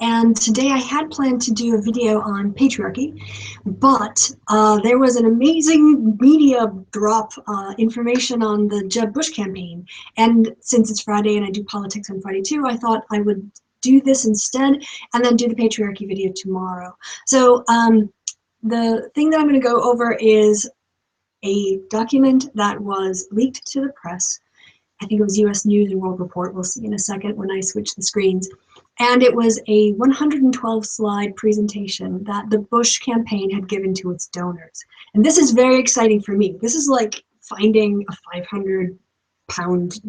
And today I had planned to do a video on patriarchy, but there was an amazing media drop information on the Jeb Bush campaign. And since it's Friday and I do politics on Friday too, I thought I would do this instead and then do the patriarchy video tomorrow. So the thing that I'm going to go over is a document that was leaked to the press. I think it was US News and World Report. We'll see in a second when I switch the screens. And it was a 112-slide presentation that the Bush campaign had given to its donors. And this is very exciting for me. This is like finding a 500-pound,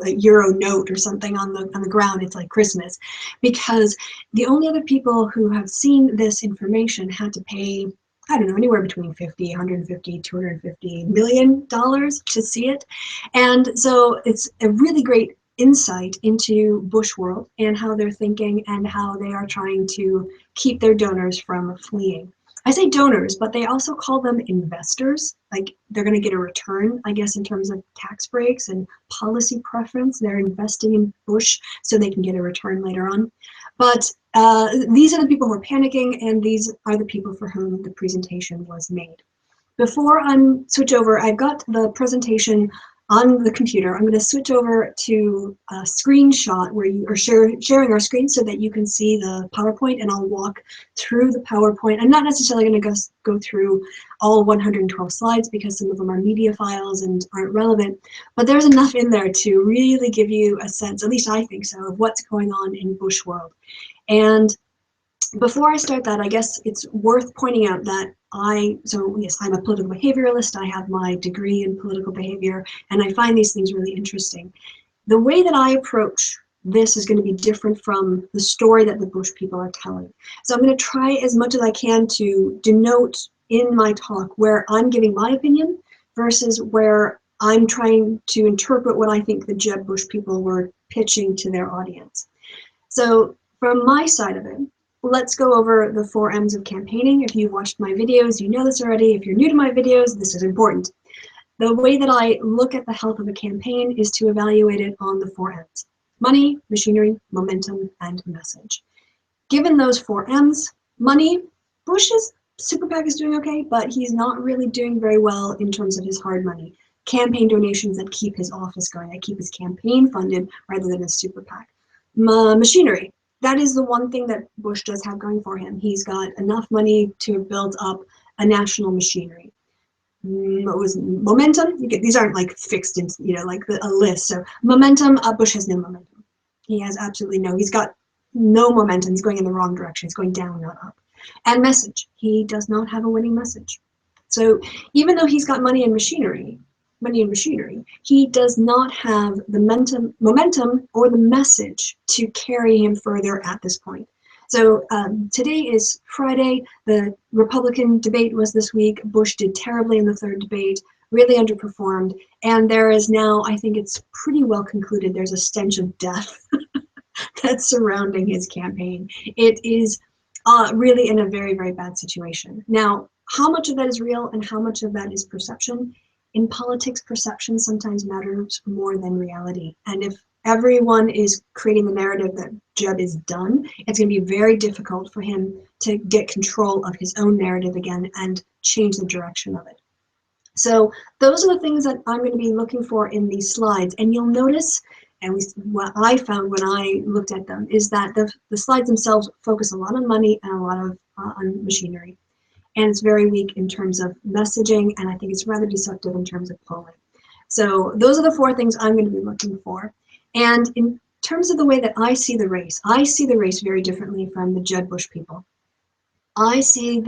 a euro note or something on the ground. It's like Christmas, because the only other people who have seen this information had to pay, I don't know, anywhere between 50, 150, 250 million dollars to see it. And so it's a really great insight into Bush world and how they're thinking and how they are trying to keep their donors from fleeing. I say donors, but they also call them investors. Like they're going to get a return, I guess, in terms of tax breaks and policy preference. They're investing in Bush so they can get a return later on. But these are the people who are panicking, and these are the people for whom the presentation was made. Before I switch over, I've got the presentation on the computer. I'm going to switch over to a screenshot where you are sharing our screen so that you can see the PowerPoint, and I'll walk through the PowerPoint. I'm not necessarily going to go through all 112 slides because some of them are media files and aren't relevant, but there's enough in there to really give you a sense, at least I think so, of what's going on in Bush world. And before I start that, I guess it's worth pointing out that yes, I'm a political behavioralist. I have my degree in political behavior, and I find these things really interesting. The way that I approach this is going to be different from the story that the Bush people are telling. So I'm going to try as much as I can to denote in my talk where I'm giving my opinion versus where I'm trying to interpret what I think the Jeb Bush people were pitching to their audience. So from my side of it, let's go over the 4 M's of campaigning. If you've watched my videos, you know this already. If you're new to my videos, this is important. The way that I look at the health of a campaign is to evaluate it on the 4 M's: money, machinery, momentum, and message. Given those 4 M's, money, Bush's super PAC is doing okay, but he's not really doing very well in terms of his hard money. Campaign donations that keep his office going, that keep his campaign funded rather than his super PAC. Machinery. That is the one thing that Bush does have going for him. He's got enough money to build up a national machinery. What was momentum? These aren't like fixed into, like a list. So momentum, Bush has no momentum. He has absolutely no. He's got no momentum. He's going in the wrong direction. He's going down, not up. And message. He does not have a winning message. So even though he's got money and machinery, he does not have the momentum or the message to carry him further at this point. So today is Friday. The Republican debate was this week. Bush did terribly in the 3rd debate, really underperformed. And there is now, I think it's pretty well concluded, there's a stench of death that's surrounding his campaign. It is really in a very, very bad situation. Now, how much of that is real and how much of that is perception? In politics, perception sometimes matters more than reality. And if everyone is creating the narrative that Jeb is done, it's going to be very difficult for him to get control of his own narrative again and change the direction of it. So those are the things that I'm going to be looking for in these slides. And you'll notice, and what I found when I looked at them, is that the slides themselves focus a lot on money and a lot of on machinery. And it's very weak in terms of messaging, and I think it's rather deceptive in terms of polling. So those are the 4 things I'm going to be looking for. And in terms of the way that I see the race very differently from the Jeb Bush people. I see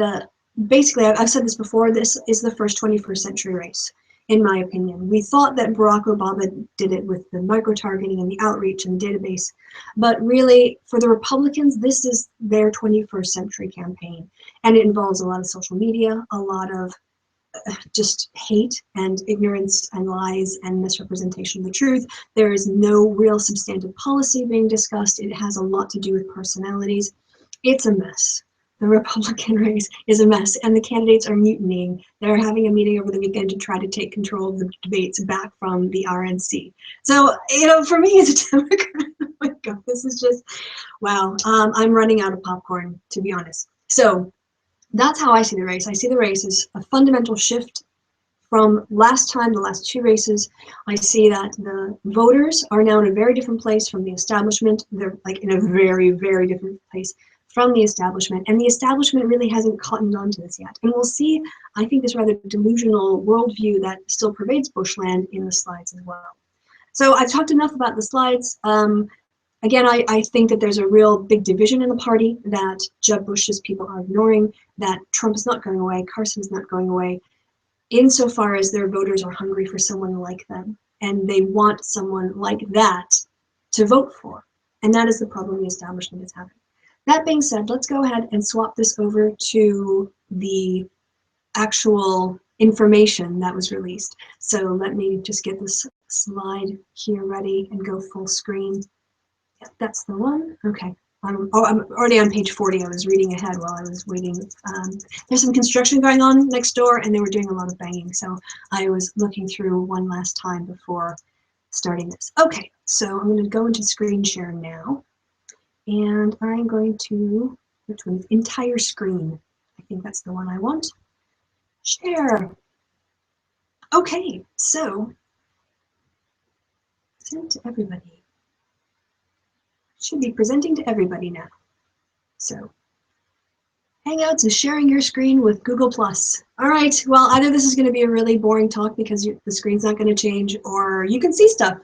basically, I've said this before, this is the first 21st century race, in my opinion. We thought that Barack Obama did it with the micro-targeting and the outreach and the database, but really, for the Republicans, this is their 21st century campaign, and it involves a lot of social media, a lot of just hate and ignorance and lies and misrepresentation of the truth. There is no real substantive policy being discussed. It has a lot to do with personalities. It's a mess. The Republican race is a mess, and the candidates are mutinying. They're having a meeting over the weekend to try to take control of the debates back from the RNC. So, you know, for me as a Democrat, oh my God, this is just, wow. I'm running out of popcorn, to be honest. So that's how I see the race. I see the race as a fundamental shift from last time, the last two races. I see that the voters are now in a very different place from the establishment. They're like in a very, very different place from the establishment, and the establishment really hasn't cottoned on to this yet. And we'll see, I think, this rather delusional worldview that still pervades Bushland in the slides as well. So I've talked enough about the slides. Again, I think that there's a real big division in the party, that Jeb Bush's people are ignoring, that Trump is not going away, Carson's not going away, insofar as their voters are hungry for someone like them, and they want someone like that to vote for. And that is the problem the establishment is having. That being said, let's go ahead and swap this over to the actual information that was released. So let me just get this slide here ready and go full screen. Yep, that's the one. Okay. I'm already on page 40. I was reading ahead while I was waiting. There's some construction going on next door, and they were doing a lot of banging. So I was looking through one last time before starting this. Okay, so I'm going to go into screen share now. And I'm going to, which one? Entire screen. I think that's the one I want. Share. Okay, so send to everybody. Should be presenting to everybody now. So Hangouts is sharing your screen with Google+. All right, well, either this is going to be a really boring talk because the screen's not going to change, or you can see stuff.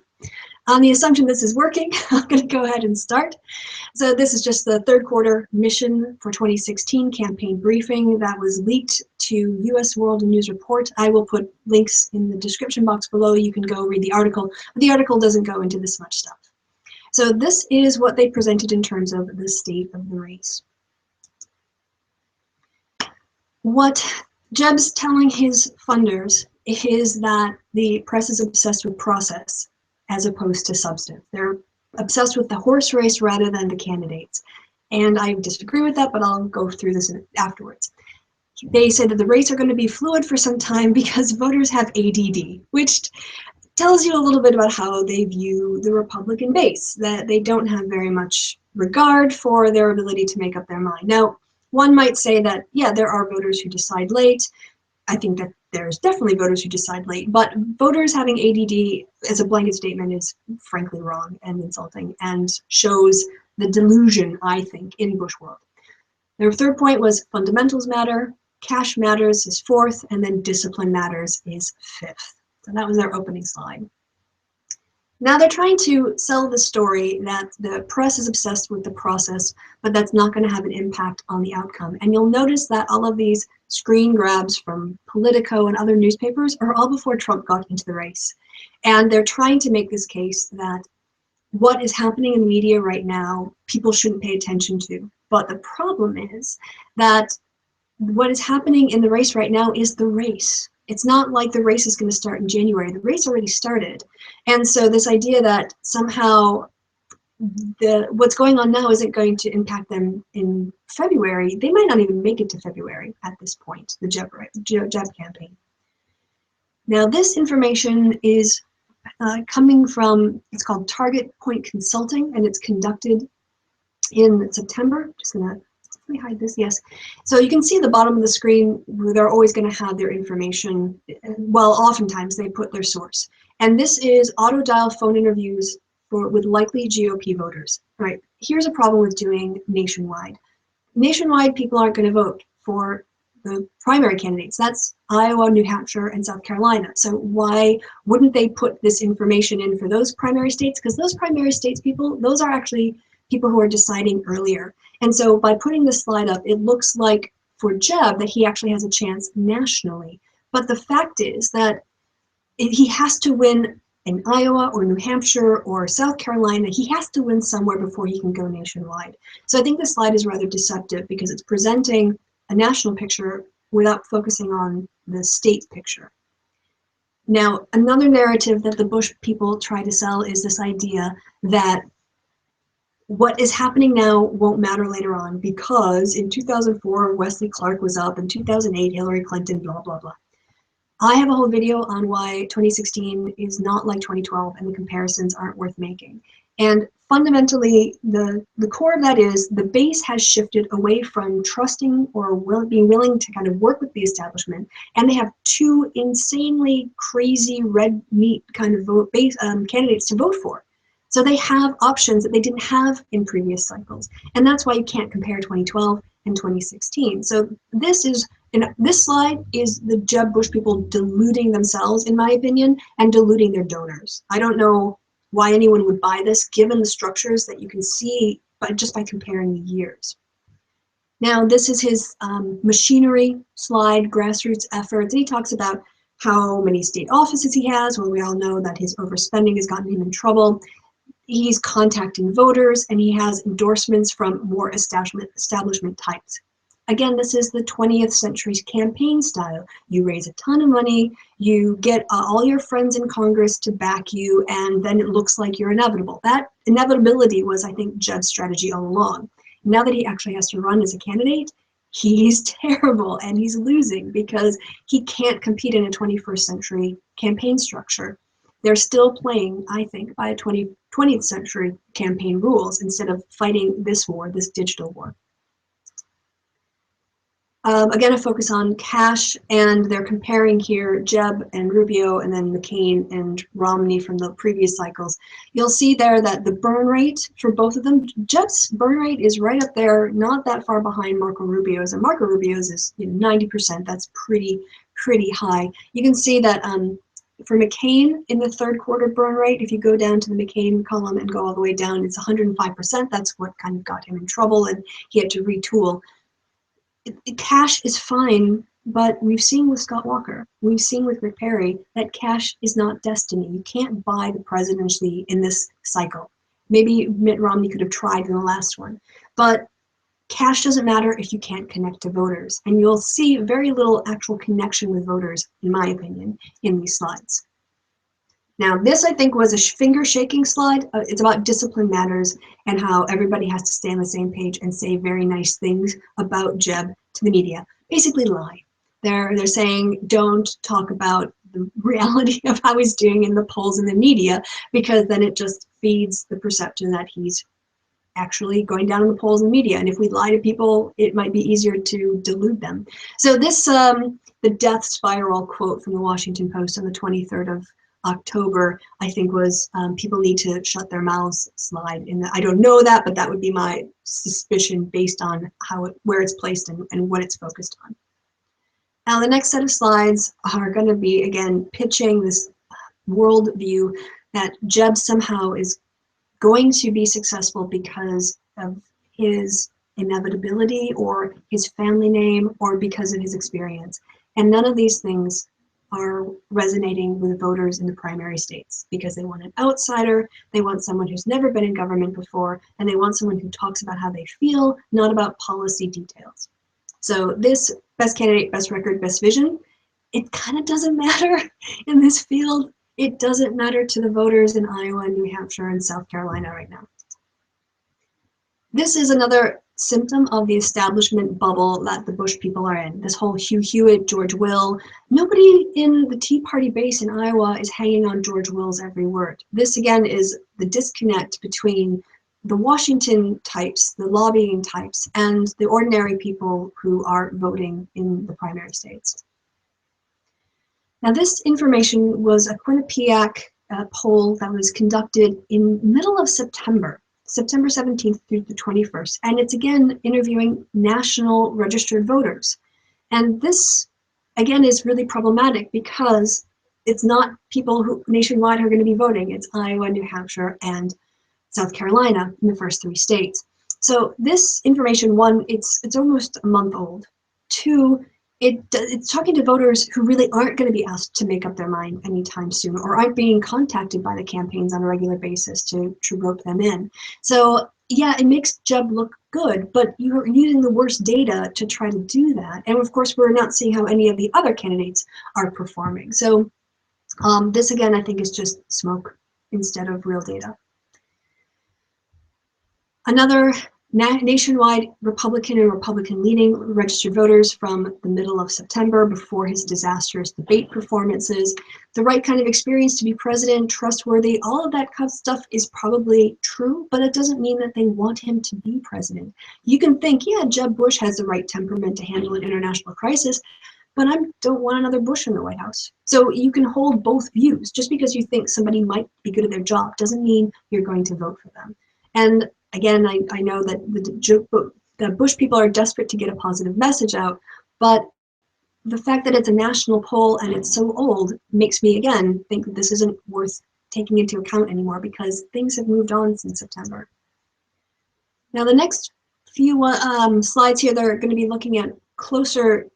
On the assumption this is working, I'm going to go ahead and start. So this is just the third quarter mission for 2016 campaign briefing that was leaked to US World News Report. I will put links in the description box below. You can go read the article, but the article doesn't go into this much stuff. So this is what they presented in terms of the state of the race. What Jeb's telling his funders is that the press is obsessed with process as opposed to substance. They're obsessed with the horse race rather than the candidates. And I disagree with that, but I'll go through this afterwards. They say that the race are going to be fluid for some time because voters have ADD, which tells you a little bit about how they view the Republican base, that they don't have very much regard for their ability to make up their mind. Now, one might say that, yeah, there are voters who decide late. I think that there's definitely voters who decide late, but voters having ADD as a blanket statement is frankly wrong and insulting and shows the delusion, I think, in Bush world. Their third point was fundamentals matter, cash matters is fourth, and then discipline matters is fifth. So that was their opening slide. Now they're trying to sell the story that the press is obsessed with the process, but that's not going to have an impact on the outcome. And you'll notice that all of these screen grabs from Politico and other newspapers are all before Trump got into the race. And they're trying to make this case that what is happening in the media right now, people shouldn't pay attention to. But the problem is that what is happening in the race right now is the race. It's not like the race is going to start in January. The race already started. And so this idea that somehow what's going on now isn't going to impact them in February, they might not even make it to February at this point, the Jeb campaign. Now this information is coming from, it's called Target Point Consulting, and it's conducted in September. Just gonna let me hide this, yes. So you can see the bottom of the screen, they're always going to have their information. Well, oftentimes they put their source. And this is auto dial phone interviews with likely GOP voters. All right, here's a problem with doing nationwide. Nationwide, people aren't going to vote for the primary candidates. That's Iowa, New Hampshire, and South Carolina. So why wouldn't they put this information in for those primary states? Because those primary states people, those are actually people who are deciding earlier. And so by putting this slide up, it looks like for Jeb that he actually has a chance nationally. But the fact is that he has to win in Iowa or New Hampshire or South Carolina. He has to win somewhere before he can go nationwide. So I think this slide is rather deceptive because it's presenting a national picture without focusing on the state picture. Now, another narrative that the Bush people try to sell is this idea that what is happening now won't matter later on, because in 2004, Wesley Clark was up, in 2008, Hillary Clinton, blah, blah, blah. I have a whole video on why 2016 is not like 2012 and the comparisons aren't worth making. And fundamentally, the core of that is the base has shifted away from trusting or being willing to kind of work with the establishment, and they have two insanely crazy red meat kind of candidates to vote for. So they have options that they didn't have in previous cycles, and that's why you can't compare 2012 and 2016. So this slide is the Jeb Bush people deluding themselves, in my opinion, and deluding their donors. I don't know why anyone would buy this, given the structures that you can see just by comparing the years. Now, this is his machinery slide, grassroots efforts. And he talks about how many state offices he has. Well, we all know that his overspending has gotten him in trouble. He's contacting voters, and he has endorsements from more establishment types. Again, this is the 20th century campaign style. You raise a ton of money, you get all your friends in Congress to back you, and then it looks like you're inevitable. That inevitability was, I think, Jeb's strategy all along. Now that he actually has to run as a candidate, he's terrible and he's losing because he can't compete in a 21st century campaign structure. They're still playing, I think, by 20th century campaign rules instead of fighting this war, this digital war. Again, a focus on cash, and they're comparing here Jeb and Rubio and then McCain and Romney from the previous cycles. You'll see there that the burn rate for both of them, Jeb's burn rate is right up there, not that far behind Marco Rubio's, and Marco Rubio's is 90%. That's pretty high. You can see that for McCain in the third quarter burn rate, if you go down to the McCain column and go all the way down, it's 105%. That's what kind of got him in trouble, and he had to retool. Cash is fine, but we've seen with Scott Walker, we've seen with Rick Perry, that cash is not destiny. You can't buy the presidency in this cycle. Maybe Mitt Romney could have tried in the last one, but cash doesn't matter if you can't connect to voters. And you'll see very little actual connection with voters, in my opinion, in these slides. Now, this, I think, was a finger-shaking slide. It's about discipline matters and how everybody has to stay on the same page and say very nice things about Jeb to the media. Basically lie. They're saying don't talk about the reality of how he's doing in the polls in the media, because then it just feeds the perception that he's actually going down in the polls in the media. And if we lie to people, it might be easier to delude them. So this, the death spiral quote from the Washington Post on the 23rd of October, I think was people need to shut their mouths slide. I don't know that, but that would be my suspicion based on where it's placed and what it's focused on. Now the next set of slides are going to be, again, pitching this world view that Jeb somehow is going to be successful because of his inevitability or his family name or because of his experience. And none of these things are resonating with voters in the primary states, because they want an outsider, they want someone who's never been in government before, and they want someone who talks about how they feel, not about policy details. So this best candidate, best record, best vision, it kind of doesn't matter in this field. It doesn't matter to the voters in Iowa, New Hampshire, and South Carolina right now. This is another symptom of the establishment bubble that the Bush people are in. This whole Hugh Hewitt, George Will. Nobody in the Tea Party base in Iowa is hanging on George Will's every word. This, again, is the disconnect between the Washington types, the lobbying types, and the ordinary people who are voting in the primary states. Now, this information was a Quinnipiac poll that was conducted in middle of September 17th through the 21st. And it's, again, interviewing national registered voters. And this, again, is really problematic because it's not people who nationwide who are going to be voting. It's Iowa, New Hampshire, and South Carolina in the first 3 states. So this information, one, it's almost a month old. Two, it's talking to voters who really aren't going to be asked to make up their mind anytime soon, or aren't being contacted by the campaigns on a regular basis to rope them in. So yeah, it makes Jeb look good, but you're using the worst data to try to do that. And of course, we're not seeing how any of the other candidates are performing. So this, again, I think is just smoke instead of real data. Another nationwide Republican and Republican leading registered voters from the middle of September before his disastrous debate performances. The right kind of experience to be president, trustworthy, all of that kind of stuff is probably true, but it doesn't mean that they want him to be president. You can think, yeah, Jeb Bush has the right temperament to handle an international crisis, but I don't want another Bush in the White House. So you can hold both views. Just because you think somebody might be good at their job doesn't mean you're going to vote for them. And again, I know that the Bush people are desperate to get a positive message out, but the fact that it's a national poll and it's so old makes me, again, think that this isn't worth taking into account anymore because things have moved on since September. Now, the next few slides here, they're going to be looking at closer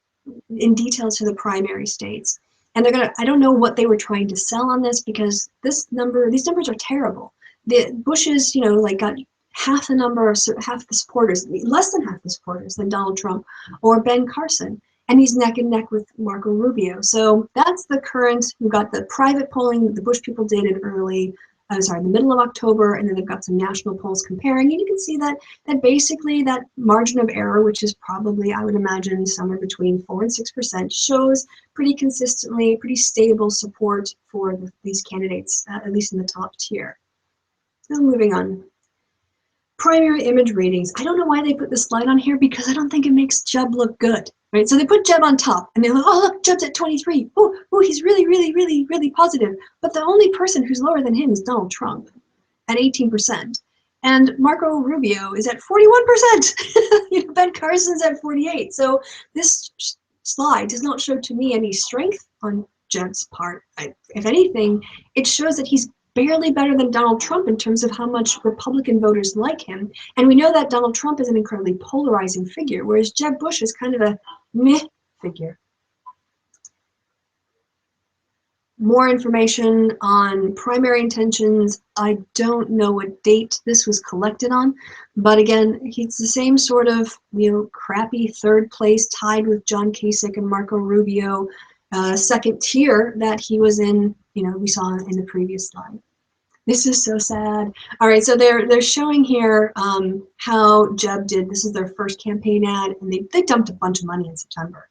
in detail to the primary states. And they're gonna, I don't know what they were trying to sell on this because these numbers are terrible. The Bushes, you know, like got half the number of, half the supporters, less than half the supporters than Donald Trump or Ben Carson. And he's neck and neck with Marco Rubio. So that's the current, we've got the private polling that the Bush people did in the middle of October, and then they've got some national polls comparing, and you can see that basically that margin of error, which is probably, I would imagine, somewhere between 4 and 6%, shows pretty consistently, pretty stable support for these candidates, at least in the top tier. Now moving on. Primary image ratings. I don't know why they put this slide on here because I don't think it makes Jeb look good, right? So they put Jeb on top and they're like, oh, look, Jeb's at 23. Oh, he's really, really, really, really positive. But the only person who's lower than him is Donald Trump at 18%. And Marco Rubio is at 41%. Ben Carson's at 48. So this slide does not show to me any strength on Jeb's part. If anything, it shows that he's barely better than Donald Trump in terms of how much Republican voters like him. And we know that Donald Trump is an incredibly polarizing figure, whereas Jeb Bush is kind of a meh figure. More information on primary intentions. I don't know what date this was collected on, but again, he's the same sort of, crappy third place, tied with John Kasich and Marco Rubio, second tier that he was in, we saw in the previous slide. This is so sad. All right, so they're showing here how Jeb did. This is their first campaign ad, and they dumped a bunch of money in September.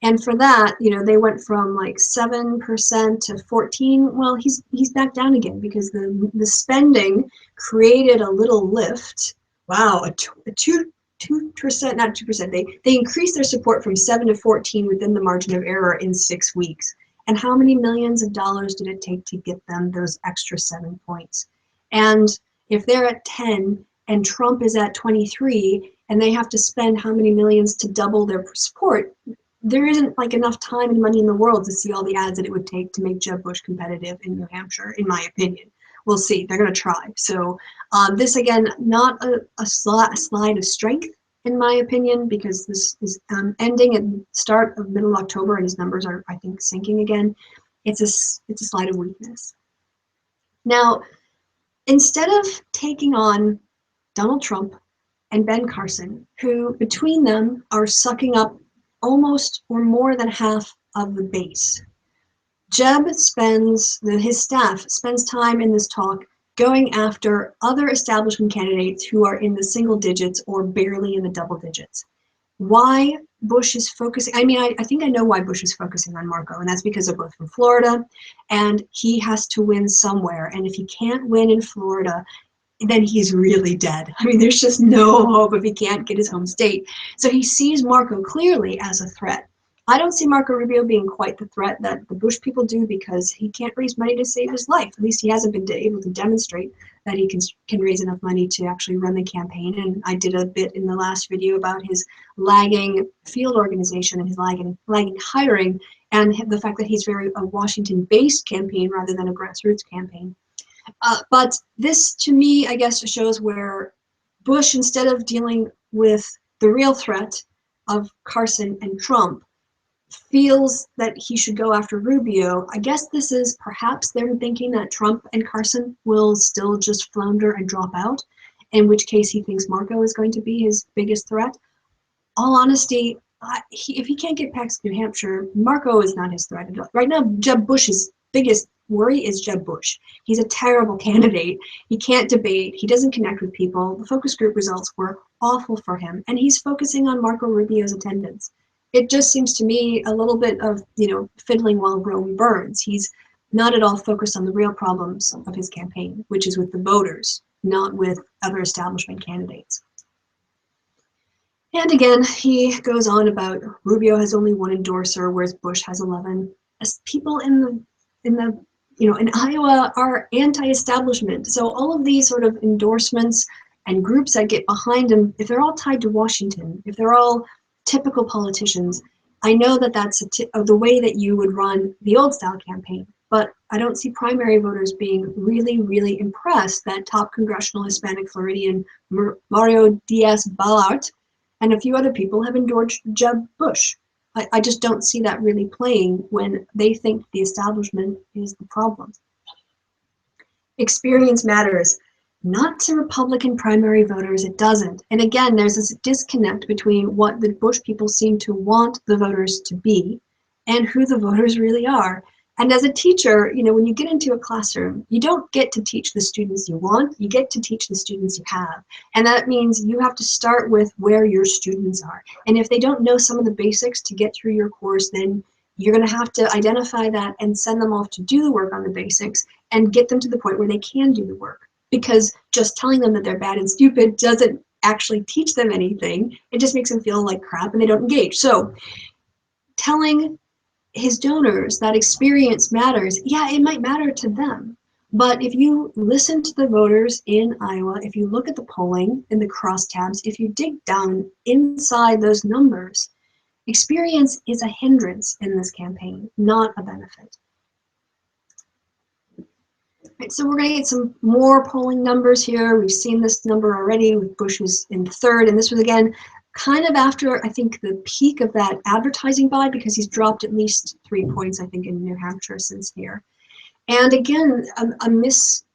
And for that, they went from like 7% to 14%. Well, he's back down again because the spending created a little lift. Wow, a 2%, not 2%. They increased their support from 7 to 14 within the margin of error in 6 weeks. And how many millions of dollars did it take to get them those extra 7 points? And if they're at 10 and Trump is at 23 and they have to spend how many millions to double their support, there isn't like enough time and money in the world to see all the ads that it would take to make Jeb Bush competitive in New Hampshire, in my opinion. We'll see. They're going to try. So this, again, not a slide of strength, in my opinion, because this is ending at the start of middle of October and his numbers are, I think, sinking again. It's a slide of weakness. Now, instead of taking on Donald Trump and Ben Carson, who between them are sucking up almost or more than half of the base, Jeb his staff spends time in this talk going after other establishment candidates who are in the single digits or barely in the double digits. Why Bush is focusing, I think I know why Bush is focusing on Marco, and that's because they're both from Florida, and he has to win somewhere. And if he can't win in Florida, then he's really dead. There's just no hope if he can't get his home state. So he sees Marco clearly as a threat. I don't see Marco Rubio being quite the threat that the Bush people do because he can't raise money to save his life. At least he hasn't been able to demonstrate that he can raise enough money to actually run the campaign. And I did a bit in the last video about his lagging field organization and his lagging hiring, and the fact that he's very a Washington-based campaign rather than a grassroots campaign. But this, to me, I guess, shows where Bush, instead of dealing with the real threat of Carson and Trump, feels that he should go after Rubio. I guess this is perhaps them thinking that Trump and Carson will still just flounder and drop out, in which case he thinks Marco is going to be his biggest threat. All honesty, if he can't get past New Hampshire, Marco is not his threat. Right now, Jeb Bush's biggest worry is Jeb Bush. He's a terrible candidate. He can't debate. He doesn't connect with people. The focus group results were awful for him, and he's focusing on Marco Rubio's attendance. It just seems to me a little bit of, fiddling while Rome burns. He's not at all focused on the real problems of his campaign, which is with the voters, not with other establishment candidates. And again, he goes on about Rubio has only one endorser, whereas Bush has 11. As people in Iowa are anti-establishment. So all of these sort of endorsements and groups that get behind him, if they're all tied to Washington, if they're all typical politicians, I know that that's the way that you would run the old style campaign. But I don't see primary voters being really, really impressed that top congressional Hispanic Floridian Mario Diaz-Balart and a few other people have endorsed Jeb Bush. I just don't see that really playing when they think the establishment is the problem. Experience matters. Not to Republican primary voters, it doesn't. And again, there's this disconnect between what the Bush people seem to want the voters to be and who the voters really are. And as a teacher, when you get into a classroom, you don't get to teach the students you want, you get to teach the students you have. And that means you have to start with where your students are. And if they don't know some of the basics to get through your course, then you're going to have to identify that and send them off to do the work on the basics and get them to the point where they can do the work. Because just telling them that they're bad and stupid doesn't actually teach them anything. It just makes them feel like crap and they don't engage. So telling his donors that experience matters, yeah, it might matter to them. But if you listen to the voters in Iowa, if you look at the polling in the crosstabs, if you dig down inside those numbers, experience is a hindrance in this campaign, not a benefit. Right, so we're going to get some more polling numbers here. We've seen this number already with Bush's in third, and this was again kind of after, I think, the peak of that advertising buy, because he's dropped at least 3 points, I think, in New Hampshire since here. And again, misfocus,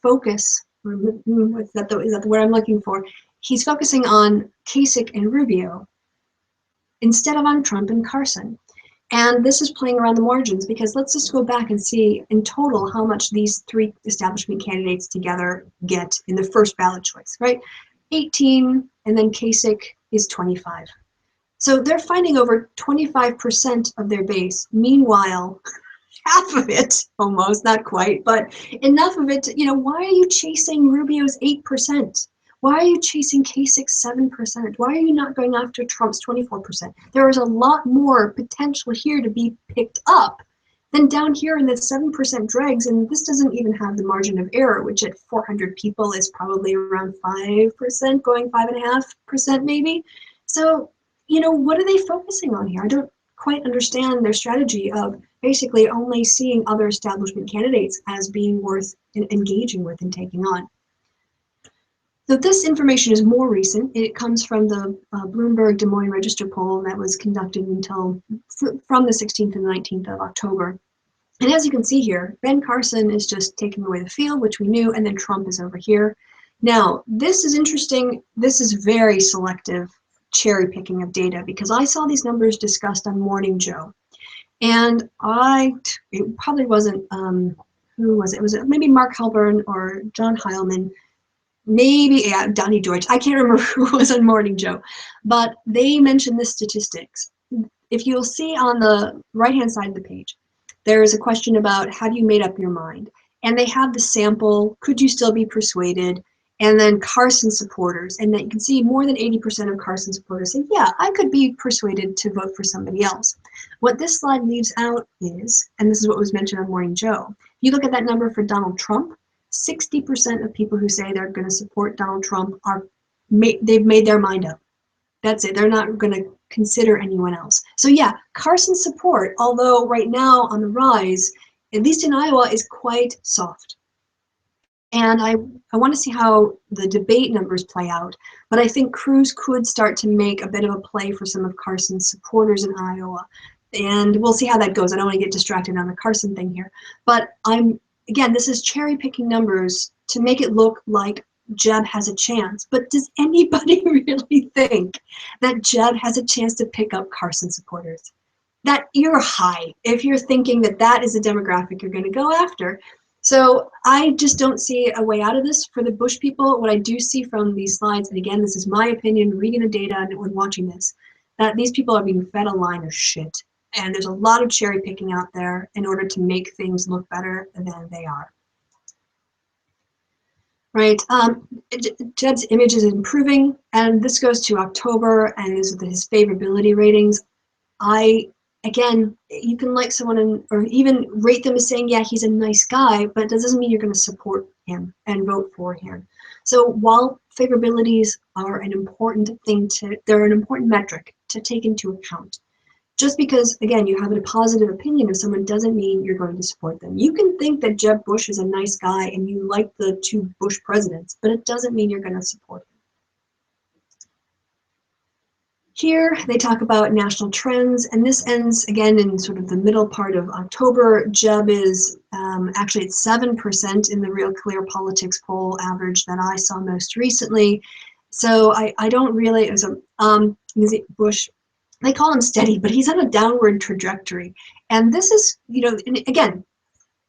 is that the word I'm looking for? He's focusing on Kasich and Rubio instead of on Trump and Carson. And this is playing around the margins, because let's just go back and see in total how much these three establishment candidates together get in the first ballot choice, right? 18, and then Kasich is 25. So they're finding over 25% of their base. Meanwhile, half of it, almost, not quite, but enough of it, why are you chasing Rubio's 8%? Why are you chasing Kasich's 7%? Why are you not going after Trump's 24%? There is a lot more potential here to be picked up than down here in the 7% dregs, and this doesn't even have the margin of error, which at 400 people is probably around 5%, going 5.5% maybe. So, what are they focusing on here? I don't quite understand their strategy of basically only seeing other establishment candidates as being worth engaging with and taking on. So this information is more recent. It comes from the Bloomberg Des Moines Register poll that was conducted from the 16th and 19th of October. And as you can see here, Ben Carson is just taking away the field, which we knew, and then Trump is over here. Now, this is interesting. This is very selective cherry picking of data, because I saw these numbers discussed on Morning Joe. And it probably wasn't, who was it? It was maybe Mark Halpern or John Heilman. Maybe, yeah, Donnie Deutsch. I can't remember who was on Morning Joe, but they mentioned this statistics. If you'll see on the right-hand side of the page, there is a question about, have you made up your mind? And they have the sample, could you still be persuaded? And then Carson supporters, and then you can see more than 80% of Carson supporters say, yeah, I could be persuaded to vote for somebody else. What this slide leaves out is, and this is what was mentioned on Morning Joe, if you look at that number for Donald Trump, 60% of people who say they're going to support Donald Trump they've made their mind up. That's it. They're not going to consider anyone else. So yeah, Carson's support, although right now on the rise, at least in Iowa, is quite soft. And I want to see how the debate numbers play out. But I think Cruz could start to make a bit of a play for some of Carson's supporters in Iowa. And we'll see how that goes. I don't want to get distracted on the Carson thing here. But again, this is cherry picking numbers to make it look like Jeb has a chance. But does anybody really think that Jeb has a chance to pick up Carson supporters? that you're high if you're thinking that that is a demographic you're going to go after. So I just don't see a way out of this for the Bush people. What I do see from these slides, and again, this is my opinion, reading the data and when watching this, that these people are being fed a line of shit. And there's a lot of cherry picking out there in order to make things look better than they are. Right, Jed's image is improving, and this goes to October, and this is his favorability ratings. Again, you can like someone or even rate them as saying, yeah, he's a nice guy, but that doesn't mean you're going to support him and vote for him. So while favorabilities are an important thing they're an important metric to take into account. Just because, again, you have a positive opinion of someone doesn't mean you're going to support them. You can think that Jeb Bush is a nice guy and you like the 2 Bush presidents, but it doesn't mean you're going to support him. Here they talk about national trends, and this ends again in sort of the middle part of October. Jeb is actually at 7% in the Real Clear Politics poll average that I saw most recently. So I don't really, it was Bush, they call him steady, but he's on a downward trajectory. And this is, again,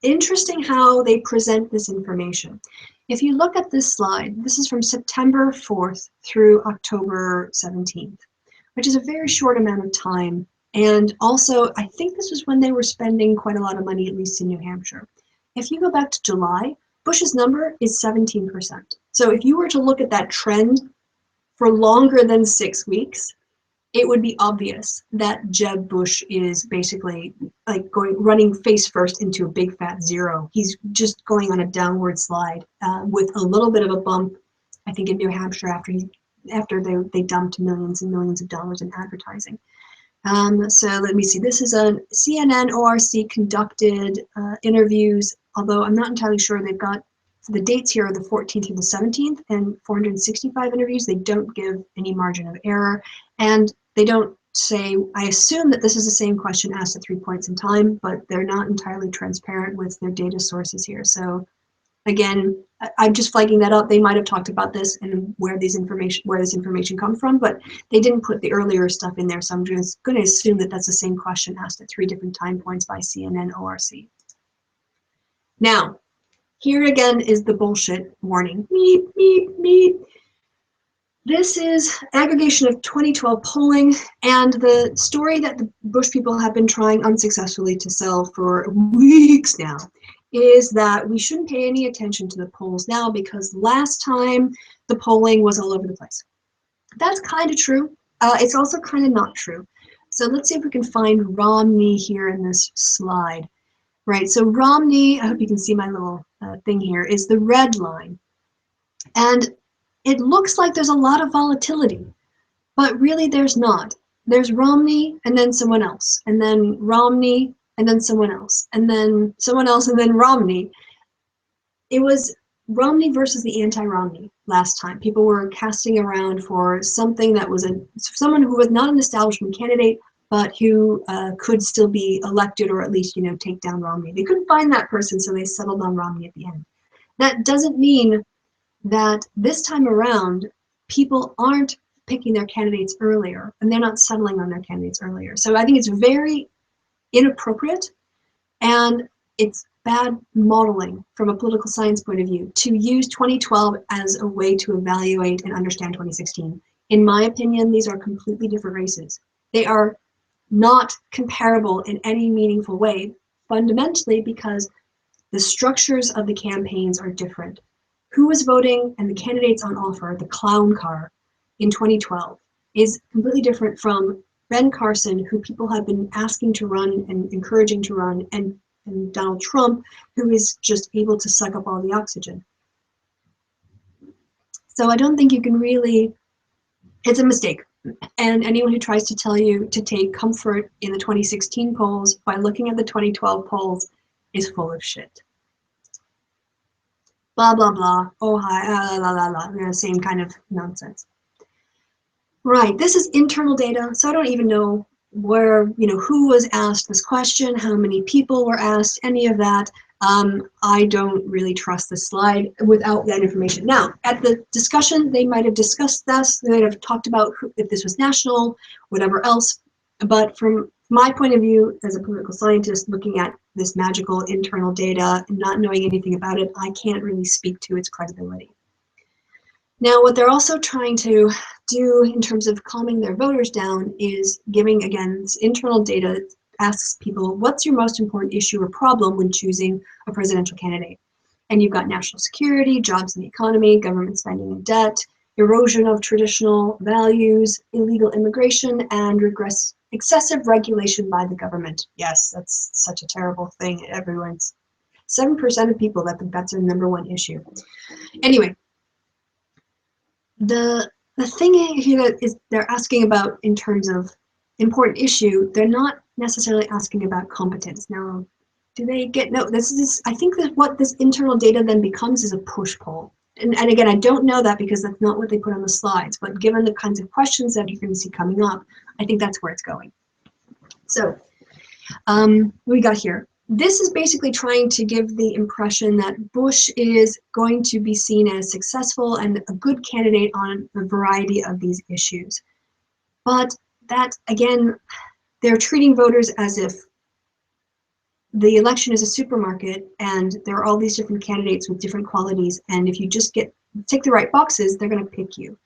interesting how they present this information. If you look at this slide, this is from September 4th through October 17th. Which is a very short amount of time. And also, I think this was when they were spending quite a lot of money, at least in New Hampshire. If you go back to July, Bush's number is 17%. So if you were to look at that trend for longer than 6 weeks, it would be obvious that Jeb Bush is basically like running face first into a big fat zero. He's just going on a downward slide with a little bit of a bump, I think, in New Hampshire after they dumped millions and millions of dollars in advertising. So let me see, this is a CNN ORC conducted interviews, although I'm not entirely sure. They've got, the dates here are the 14th through the 17th and 465 interviews. They don't give any margin of error, and they don't say, I assume that this is the same question asked at 3 points in time, but they're not entirely transparent with their data sources here. So again, I'm just flagging that up. They might have talked about this and where this information comes from, but they didn't put the earlier stuff in there. So I'm just going to assume that that's the same question asked at 3 different time points by CNN ORC. Now, here again is the bullshit warning. Meep, meep, meep. This is aggregation of 2012 polling and the story that the Bush people have been trying unsuccessfully to sell for weeks now is that we shouldn't pay any attention to the polls now because last time the polling was all over the place. That's kind of true. It's also kind of not true. So let's see if we can find Romney here in this slide. Right, so Romney, I hope you can see my little thing here, is the red line. And it looks like there's a lot of volatility, but really there's not. There's Romney and then someone else, and then Romney and then someone else, and then someone else, and then Romney. It was Romney versus the anti-Romney last time. People were casting around for something that was someone who was not an establishment candidate, but who could still be elected or at least, take down Romney. They couldn't find that person, so they settled on Romney at the end. That doesn't mean that this time around, people aren't picking their candidates earlier, and they're not settling on their candidates earlier. So I think it's very inappropriate, and it's bad modeling from a political science point of view to use 2012 as a way to evaluate and understand 2016. In my opinion, these are completely different races. They are not comparable in any meaningful way, fundamentally because the structures of the campaigns are different. Who was voting and the candidates on offer, the clown car, in 2012 is completely different from Ben Carson, who people have been asking to run and encouraging to run, and Donald Trump, who is just able to suck up all the oxygen. So I don't think you can really, it's a mistake. And anyone who tries to tell you to take comfort in the 2016 polls by looking at the 2012 polls is full of shit. Blah, blah, blah. Oh, hi, la, la, la, la. Same kind of nonsense. Right, this is internal data, so I don't even know where, who was asked this question, how many people were asked, any of that. I don't really trust this slide without that information. Now, at the discussion, they might have discussed this, they might have talked about if this was national, whatever else, but from my point of view as a political scientist looking at this magical internal data and not knowing anything about it, I can't really speak to its credibility. Now, what they're also trying to do in terms of calming their voters down is giving, again, this internal data asks people, what's your most important issue or problem when choosing a presidential candidate? And you've got national security, jobs and the economy, government spending and debt, erosion of traditional values, illegal immigration, and excessive regulation by the government. Yes, that's such a terrible thing. Everyone's 7% of people that think that's their #1 issue. Anyway, the thing here is they're asking about in terms of important issue, they're not necessarily asking about competence. Now, do they get, no, this is, I think that what this internal data then becomes is a push poll. And again, I don't know that because that's not what they put on the slides, but given the kinds of questions that you're going to see coming up, I think that's where it's going. So we got here. This is basically trying to give the impression that Bush is going to be seen as successful and a good candidate on a variety of these issues. But that, again, they're treating voters as if the election is a supermarket and there are all these different candidates with different qualities, and if you just tick the right boxes, they're going to pick you.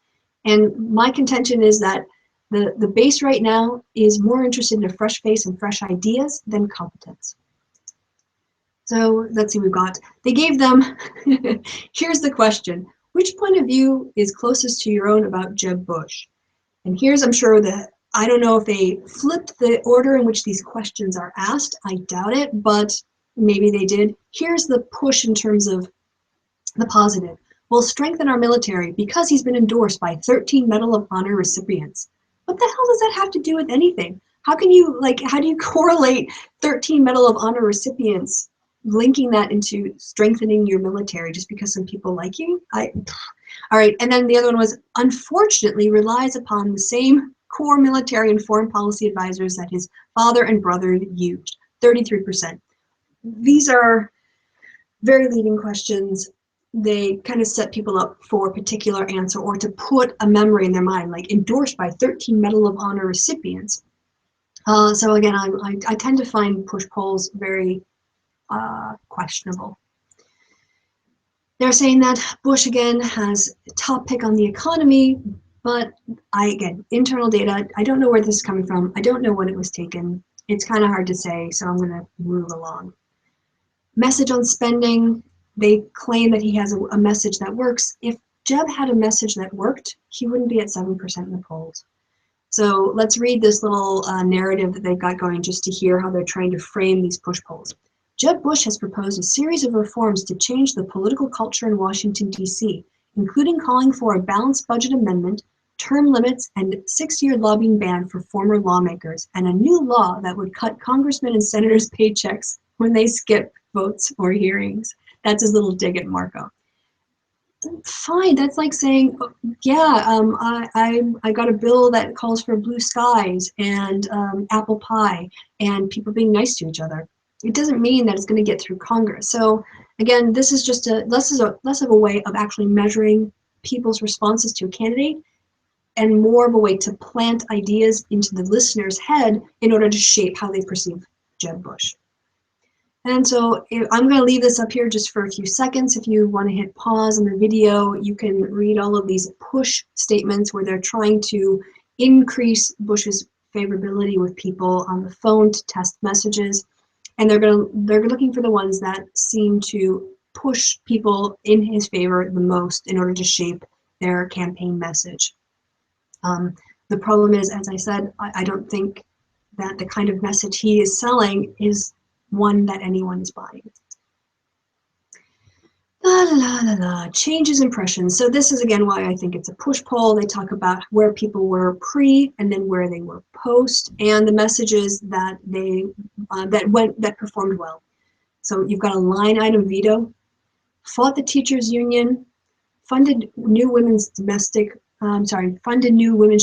And my contention is that the base right now is more interested in a fresh face and fresh ideas than competence. So let's see, we've got, they gave them, here's the question, which point of view is closest to your own about Jeb Bush? And here's, I'm sure that, I don't know if they flipped the order in which these questions are asked, I doubt it, but maybe they did. Here's the push in terms of the positive. We'll strengthen our military because he's been endorsed by 13 Medal of Honor recipients. What the hell does that have to do with anything? How can you, how do you correlate 13 Medal of Honor recipients, linking that into strengthening your military just because some people like you? All right, and then the other one was, unfortunately, relies upon the same core military and foreign policy advisors that his father and brother used, 33%. These are very leading questions. They kind of set people up for a particular answer or to put a memory in their mind, like endorsed by 13 Medal of Honor recipients. So again, I tend to find push polls very questionable. They're saying that Bush, again, has a top pick on the economy, but again, internal data, I don't know where this is coming from. I don't know when it was taken. It's kind of hard to say, so I'm going to move along. Message on spending, they claim that he has a message that works. If Jeb had a message that worked, he wouldn't be at 7% in the polls. So let's read this little narrative that they've got going just to hear how they're trying to frame these push polls. Jeb Bush has proposed a series of reforms to change the political culture in Washington, D.C., including calling for a balanced budget amendment, term limits, and 6-year lobbying ban for former lawmakers, and a new law that would cut congressmen and senators' paychecks when they skip votes or hearings. That's his little dig at Marco. Fine, that's like saying, yeah, I got a bill that calls for blue skies and apple pie and people being nice to each other. It doesn't mean that it's going to get through Congress. So again, this is just less of a way of actually measuring people's responses to a candidate and more of a way to plant ideas into the listener's head in order to shape how they perceive Jeb Bush. And so I'm going to leave this up here just for a few seconds. If you want to hit pause on the video, you can read all of these push statements where they're trying to increase Bush's favorability with people on the phone to test messages. And they're looking for the ones that seem to push people in his favor the most in order to shape their campaign message. The problem is, as I said, I don't think that the kind of message he is selling is one that anyone is buying. Changes impressions. So this is again why I think it's a push poll. They talk about where people were pre and then where they were post, and the messages that they that performed well. So you've got a line item veto, fought the teachers union, funded new women's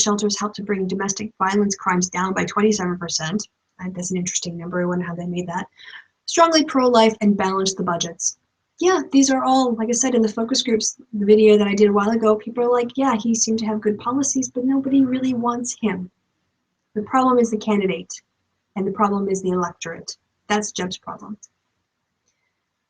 shelters, helped to bring domestic violence crimes down by 27%. That's an interesting number. I wonder how they made that. Strongly pro-life and balanced the budgets. Yeah, these are all, like I said, in the focus groups, the video that I did a while ago, people are like, yeah, he seemed to have good policies, but nobody really wants him. The problem is the candidate. and the problem is the electorate. That's Jeb's problem.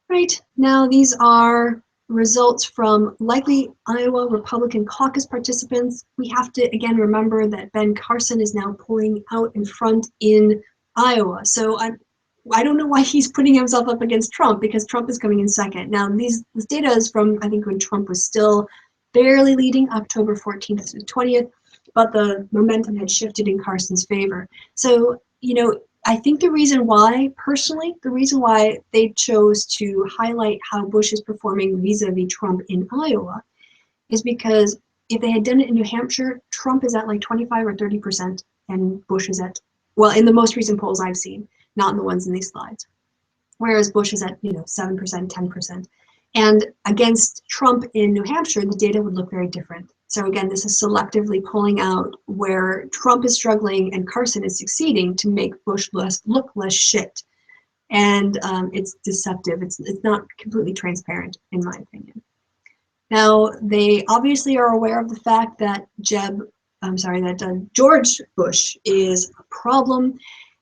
Right, now these are results from likely Iowa Republican caucus participants. We have to again remember that Ben Carson is now pulling out in front in Iowa. So I don't know why he's putting himself up against Trump, because Trump is coming in second. Now this data is from, I think, when Trump was still barely leading, October 14th to the 20th, but the momentum had shifted in Carson's favor. So, you know, I think the reason why, personally, the reason why they chose to highlight how Bush is performing vis-a-vis Trump in Iowa is because if they had done it in New Hampshire, Trump is at like 25 or 30%, and Bush is at, well, in the most recent polls I've seen, not in the ones in these slides, whereas Bush is at, you know, 7%, 10%. And against Trump in New Hampshire, the data would look very different. So again, this is selectively pulling out where Trump is struggling and Carson is succeeding to make Bush look less shit. And it's deceptive. It's not completely transparent, in my opinion. Now, they obviously are aware of the fact that George Bush is a problem,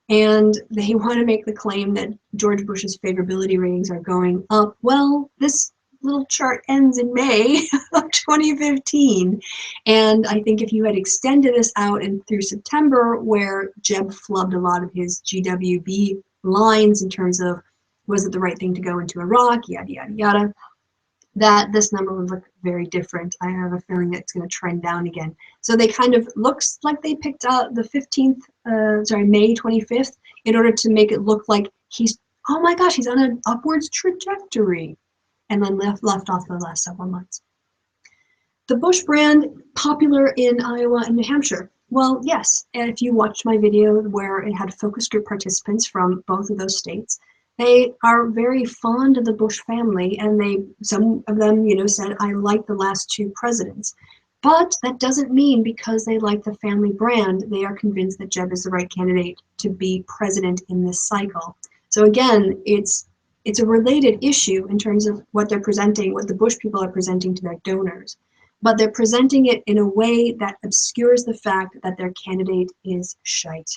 and they want to make the claim that George Bush's favorability ratings are going up. Well, this little chart ends in May of 2015, and I think if you had extended this out and through September, where Jeb flubbed a lot of his GWB lines in terms of was it the right thing to go into Iraq, yada yada yada, that this number would look very different. I have a feeling that it's going to trend down again. So they kind of looks like they picked out the May 25th in order to make it look like he's, oh my gosh, he's on an upwards trajectory, and then left off the last several months. The Bush brand popular in Iowa and New Hampshire. Well, yes, and if you watched my video where it had focus group participants from both of those states, they are very fond of the Bush family, and some of them, you know, said, I like the last two presidents. But that doesn't mean because they like the family brand, they are convinced that Jeb is the right candidate to be president in this cycle. So again, it's a related issue in terms of what they're presenting, what the Bush people are presenting to their donors. But they're presenting it in a way that obscures the fact that their candidate is shite.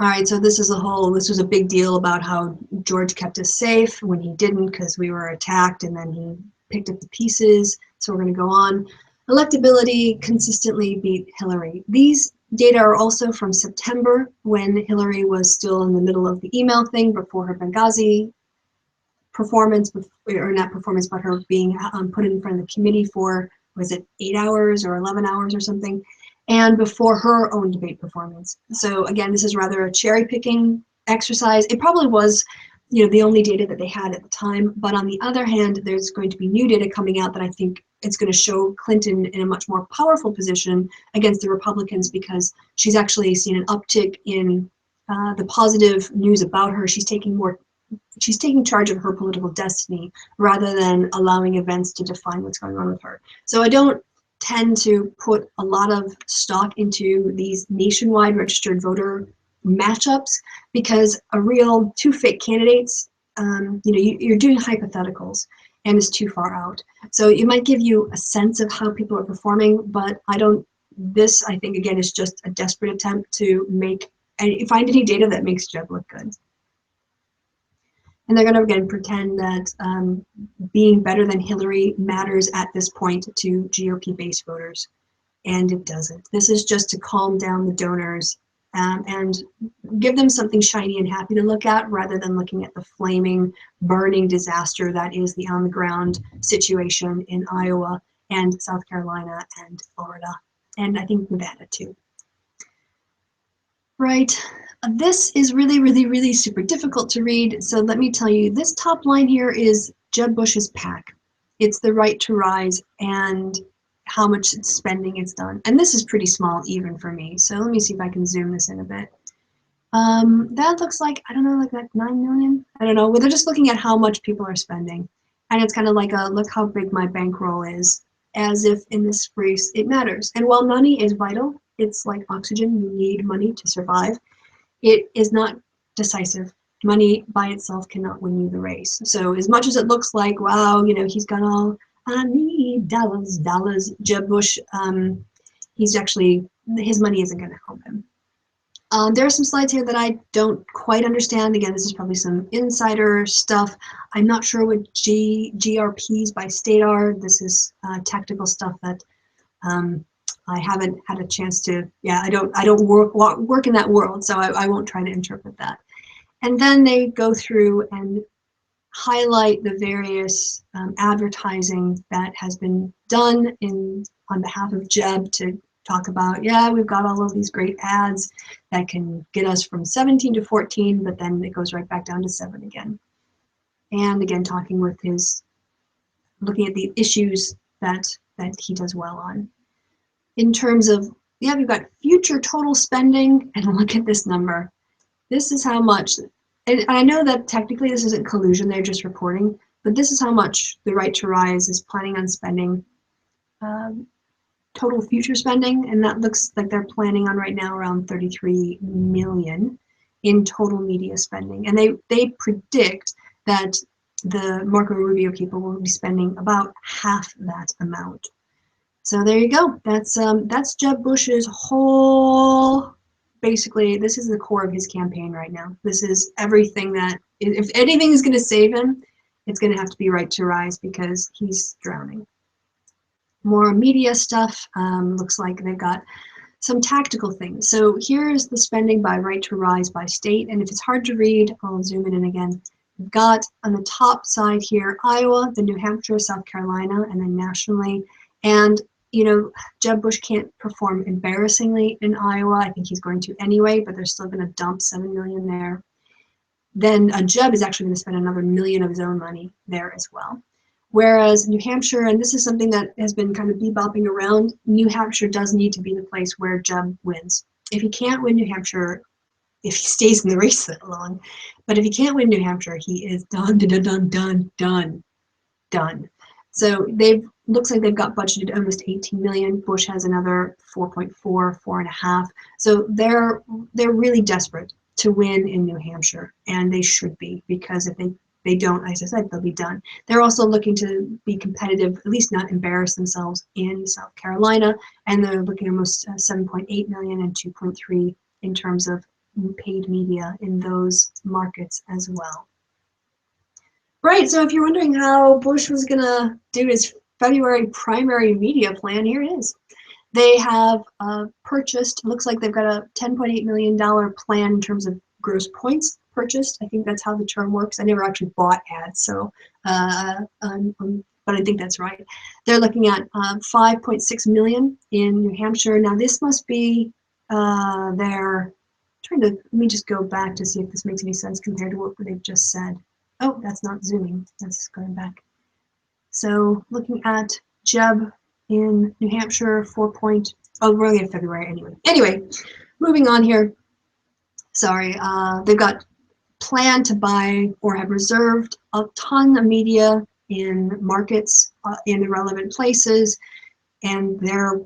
All right, so this was a big deal about how George kept us safe when he didn't, because we were attacked, and then he picked up the pieces. So we're going to go on. Electability consistently beat Hillary. These data are also from September, when Hillary was still in the middle of the email thing before her Benghazi performance, or not performance, but her being put in front of the committee for, was it 8 hours or 11 hours or something? And before her own debate performance. So again, this is rather a cherry picking exercise. It probably was, you know, the only data that they had at the time. But on the other hand, there's going to be new data coming out that I think it's going to show Clinton in a much more powerful position against the Republicans, because she's actually seen an uptick in the positive news about her. She's taking charge of her political destiny rather than allowing events to define what's going on with her. So I don't tend to put a lot of stock into these nationwide registered voter matchups, because a real two fake candidates, you know, you're doing hypotheticals and it's too far out. So it might give you a sense of how people are performing, but this I think again is just a desperate attempt to find any data that makes Jeb look good. And they're going to again pretend that being better than Hillary matters at this point to GOP-based voters, and it doesn't. This is just to calm down the donors and give them something shiny and happy to look at, rather than looking at the flaming, burning disaster that is the on-the-ground situation in Iowa and South Carolina and Florida, and I think Nevada too. Right. This is really, really, really super difficult to read. So let me tell you, this top line here is Jeb Bush's PAC. It's the right to rise and how much spending it's done. And this is pretty small even for me. So let me see if I can zoom this in a bit. That looks like, I don't know, like 9 million? I don't know. Well, they're just looking at how much people are spending. And it's kind of like a look how big my bankroll is, as if in this race it matters. And while money is vital, it's like oxygen, you need money to survive, it is not decisive. Money by itself cannot win you the race. So as much as it looks like, wow, you know, he's got all, I need dollars, Jeb Bush, he's actually his money isn't going to help him. There are some slides here that I don't quite understand. Again, this is probably some insider stuff. I'm not sure what GRPs by state are. This is tactical stuff that I haven't had a chance to. Yeah, I don't work in that world, so I won't try to interpret that. And then they go through and highlight the various advertising that has been done on behalf of Jeb to talk about, yeah, we've got all of these great ads that can get us from 17 to 14, but then it goes right back down to 7 again. And again, talking with looking at the issues that he does well on. In terms of, yeah, we've got future total spending, and look at this number. This is how much, and I know that technically this isn't collusion, they're just reporting, but this is how much the Right to Rise is planning on spending, total future spending, and that looks like they're planning on right now around 33 million in total media spending. And they predict that the Marco Rubio people will be spending about half that amount. So there you go. That's Jeb Bush's whole, basically, this is the core of his campaign right now. This is everything that, if anything is going to save him, it's going to have to be Right to Rise because he's drowning. More media stuff. Looks like they've got some tactical things. So here's the spending by Right to Rise by state. And if it's hard to read, I'll zoom it in again. We've got on the top side here, Iowa, then New Hampshire, South Carolina, and then nationally. And you know, Jeb Bush can't perform embarrassingly in Iowa. I think he's going to anyway, but they're still going to dump 7 million there. Then Jeb is actually going to spend another $1 million of his own money there as well. Whereas New Hampshire, and this is something that has been kind of bebopping around, New Hampshire does need to be the place where Jeb wins. If he can't win New Hampshire, if he stays in the race that long, but if he can't win New Hampshire, he is done, done. So looks like they've got budgeted almost 18 million. Bush has another 4.4, 4.5. So they're really desperate to win in New Hampshire, and they should be, because if they don't, as I said, they'll be done. They're also looking to be competitive, at least not embarrass themselves in South Carolina, and they're looking at almost 7.8 million and 2.3 in terms of paid media in those markets as well. Right, so if you're wondering how Bush was gonna do his February primary media plan, here it is. They have purchased, looks like they've got a $10.8 million plan in terms of gross points purchased. I think that's how the term works. I never actually bought ads, so but I think that's right. They're looking at 5.6 million in New Hampshire. Now this must be let me just go back to see if this makes any sense compared to what they've just said. Oh, that's not zooming, that's going back. So looking at Jeb in New Hampshire, we're only in February anyway. Anyway, moving on here. Sorry, they've got planned to buy or have reserved a ton of media in markets in the relevant places, and they're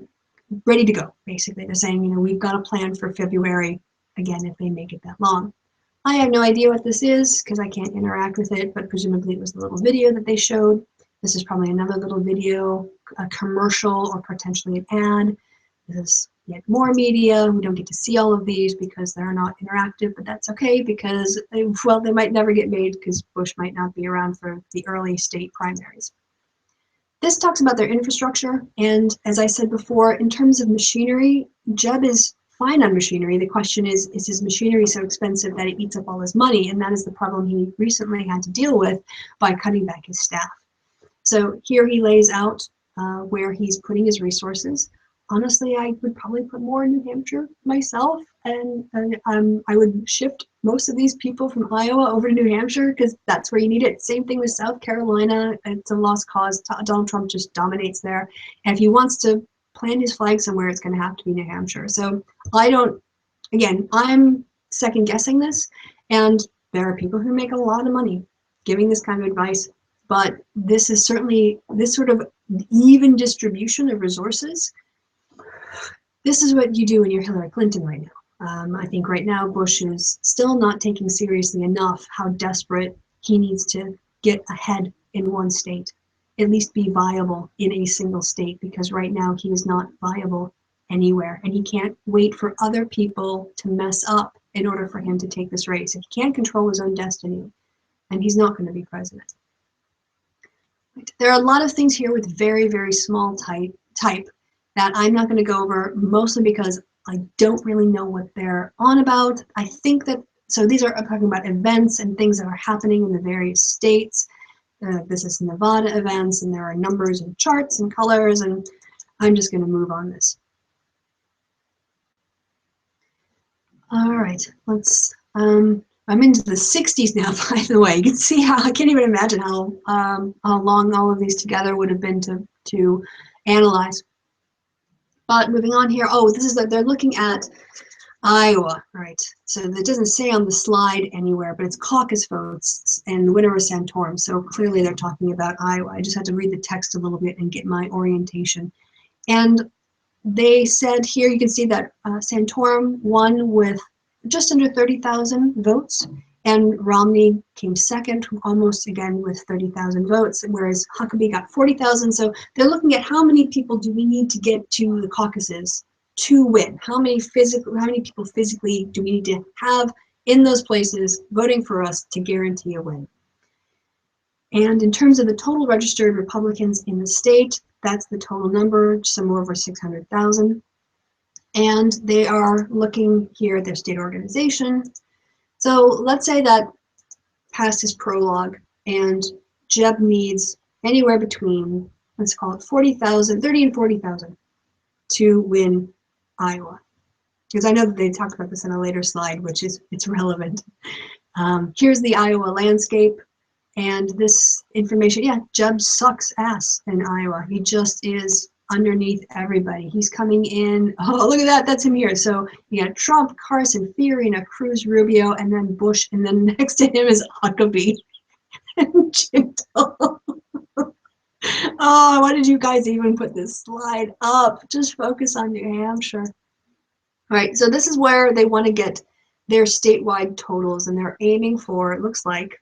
ready to go. Basically, they're saying, you know, we've got a plan for February, again, if they make it that long. I have no idea what this is because I can't interact with it, but presumably it was the little video that they showed. This is probably another little video, a commercial, or potentially an ad. This is yet more media. We don't get to see all of these because they're not interactive, but that's okay because, they might never get made because Bush might not be around for the early state primaries. This talks about their infrastructure, and as I said before, in terms of machinery, Jeb is fine on machinery. The question is his machinery so expensive that it eats up all his money? And that is the problem he recently had to deal with by cutting back his staff. So here he lays out where he's putting his resources. Honestly, I would probably put more in New Hampshire myself, and I would shift most of these people from Iowa over to New Hampshire because that's where you need it. Same thing with South Carolina. It's a lost cause. Donald Trump just dominates there. And if he wants to plant his flag somewhere, it's going to have to be New Hampshire. So I'm second guessing this, and there are people who make a lot of money giving this kind of advice, but this is certainly, this sort of even distribution of resources, this is what you do when you're Hillary Clinton right now. I think right now Bush is still not taking seriously enough how desperate he needs to get ahead in one state, at least be viable in a single state, because right now he is not viable anywhere, and he can't wait for other people to mess up in order for him to take this race. He can't control his own destiny, and he's not going to be president. There are a lot of things here with very, very small type that I'm not going to go over, mostly because I don't really know what they're on about. I think that, so these are, I'm talking about events and things that are happening in the various states. This is Nevada events, and there are numbers and charts and colors, and I'm just going to move on this. All right, let's, I'm into the 60s now, by the way. You can see how, I can't even imagine how long all of these together would have been to analyze. But moving on here, oh, this is that they're looking at Iowa, right? So it doesn't say on the slide anywhere, but it's caucus votes and the winner is Santorum. So clearly they're talking about Iowa. I just had to read the text a little bit and get my orientation. And they said here, you can see that Santorum won with just under 30,000 votes, and Romney came second, almost again with 30,000 votes, whereas Huckabee got 40,000. So they're looking at how many people do we need to get to the caucuses to win? How many people physically do we need to have in those places voting for us to guarantee a win? And in terms of the total registered Republicans in the state, that's the total number, somewhere over 600,000. And they are looking here at their state organization. So let's say that past his prologue, and Jeb needs anywhere between, let's call it 30 and 40,000 to win Iowa. Because I know that they talked about this in a later slide, which is, it's relevant. Here's the Iowa landscape. And this information, yeah, Jeb sucks ass in Iowa. He just is underneath everybody. He's coming in, oh, look at that, that's him here. So you got Trump, Carson, Fiorina, Cruz, Rubio, and then Bush, and then next to him is Huckabee and Jindal. Oh, why did you guys even put this slide up? Just focus on New Hampshire. All right, so this is where they want to get their statewide totals, and they're aiming for, it looks like,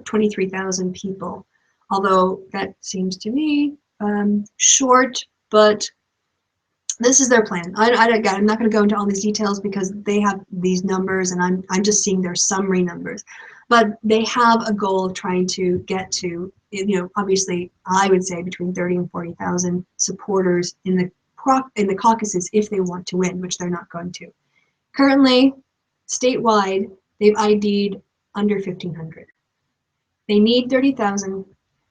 23,000 people, although that seems to me short, but this is their plan. I'm not going to go into all these details because they have these numbers and I'm just seeing their summary numbers, but they have a goal of trying to get to, you know, obviously I would say between 30 and 40,000 supporters in the caucuses if they want to win, which they're not going to. Currently, statewide, they've ID'd under 1,500. They need 30,000.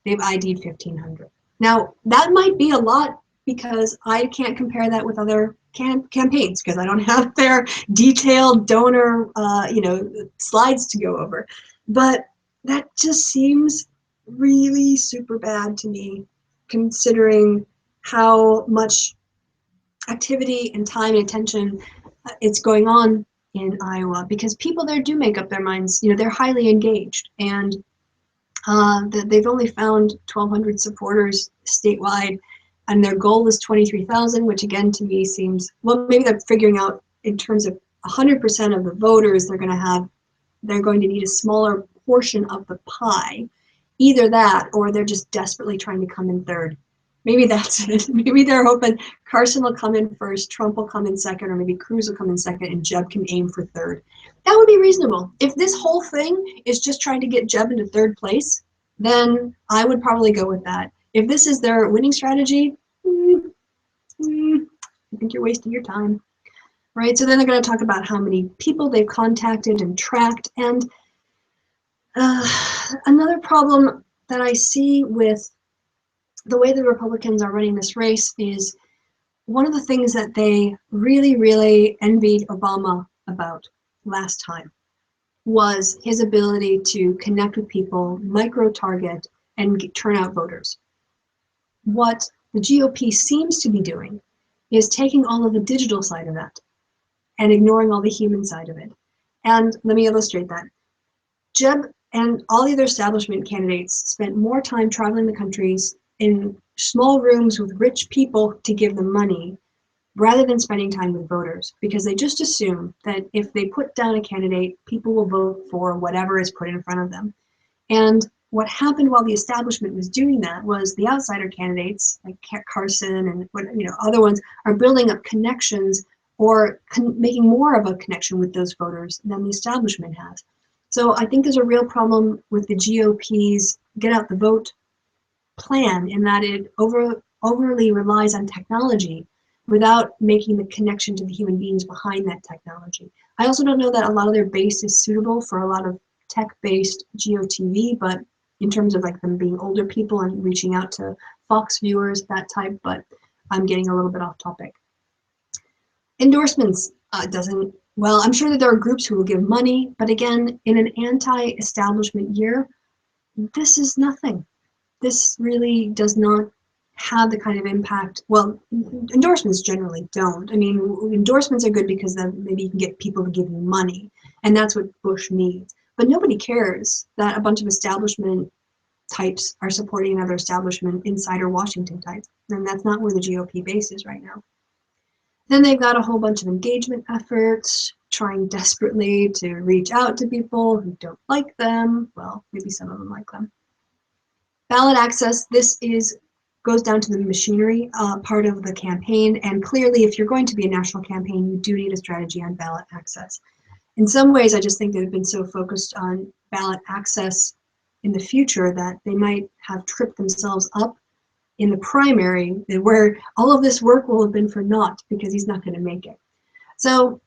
They've ID'd 1,500. Now, that might be a lot because I can't compare that with other campaigns because I don't have their detailed donor, slides to go over. But that just seems really super bad to me, considering how much activity and time and attention it's going on in Iowa, because people there do make up their minds. You know, they're highly engaged, and they've only found 1,200 supporters statewide, and their goal is 23,000, which again to me seems, well, maybe they're figuring out in terms of 100% of the voters they're going to need a smaller portion of the pie. Either that, or they're just desperately trying to come in third. Maybe that's it. Maybe they're hoping Carson will come in first, Trump will come in second, or maybe Cruz will come in second, and Jeb can aim for third. That would be reasonable. If this whole thing is just trying to get Jeb into third place, then I would probably go with that. If this is their winning strategy, I think you're wasting your time. Right? So then they're going to talk about how many people they've contacted and tracked. And another problem that I see with the way the Republicans are running this race is one of the things that they really, really envied Obama about last time was his ability to connect with people, micro-target, and turn out voters. What the GOP seems to be doing is taking all of the digital side of that and ignoring all the human side of it. And let me illustrate that. Jeb and all the other establishment candidates spent more time traveling the countries in small rooms with rich people to give them money rather than spending time with voters, because they just assume that if they put down a candidate, people will vote for whatever is put in front of them. And what happened while the establishment was doing that was the outsider candidates like Carson and other ones are building up connections or making more of a connection with those voters than the establishment has. So I think there's a real problem with the GOP's get out the vote plan in that it overly relies on technology without making the connection to the human beings behind that technology. I also don't know that a lot of their base is suitable for a lot of tech-based GOTV, but in terms of like them being older people and reaching out to Fox viewers, that type, but I'm getting a little bit off topic. Endorsements well, I'm sure that there are groups who will give money, but again, in an anti-establishment year, this is nothing. This really does not have the kind of impact. Well, endorsements generally don't. I mean, endorsements are good because then maybe you can get people to give you money, and that's what Bush needs. But nobody cares that a bunch of establishment types are supporting another establishment insider Washington type, and that's not where the GOP base is right now. Then they've got a whole bunch of engagement efforts, trying desperately to reach out to people who don't like them. Well, maybe some of them like them. Ballot access, this goes down to the machinery part of the campaign, and clearly if you're going to be a national campaign, you do need a strategy on ballot access. In some ways, I just think they've been so focused on ballot access in the future that they might have tripped themselves up in the primary, where all of this work will have been for naught because he's not going to make it. So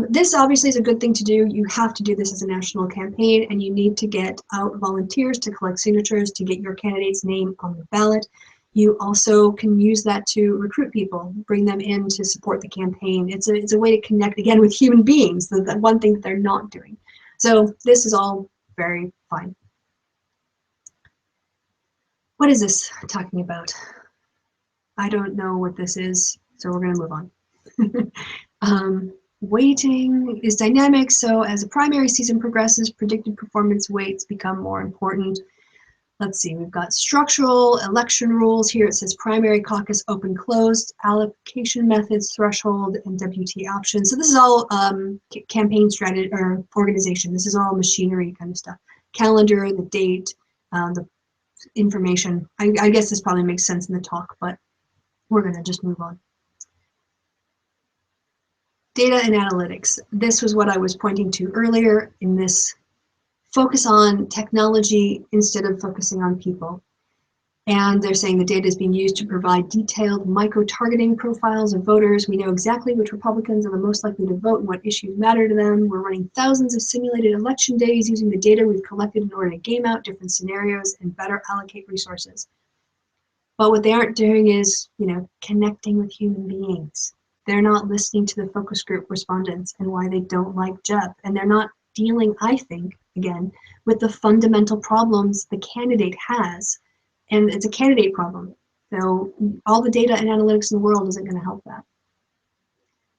this obviously is a good thing to do. You have to do this as a national campaign, and you need to get out volunteers to collect signatures to get your candidate's name on the ballot. You also can use that to recruit people, bring them in to support the campaign. It's a way to connect again with human beings, the one thing that they're not doing. So this is all very fine. What is this talking about? I don't know what this is, so we're going to move on. Weighting is dynamic, so as the primary season progresses, predicted performance weights become more important. Let's see, we've got structural election rules. Here it says primary caucus open closed, allocation methods, threshold, and WT options. So this is all campaign strategy or organization. This is all machinery kind of stuff. Calendar, the date, the information. I guess this probably makes sense in the talk, but we're going to just move on. Data and analytics. This was what I was pointing to earlier in this focus on technology instead of focusing on people. And they're saying the data is being used to provide detailed micro-targeting profiles of voters. We know exactly which Republicans are the most likely to vote and what issues matter to them. We're running thousands of simulated election days using the data we've collected in order to game out different scenarios and better allocate resources. But what they aren't doing is, connecting with human beings. They're not listening to the focus group respondents and why they don't like Jeb. And they're not dealing, I think, again, with the fundamental problems the candidate has. And it's a candidate problem. So all the data and analytics in the world isn't going to help that.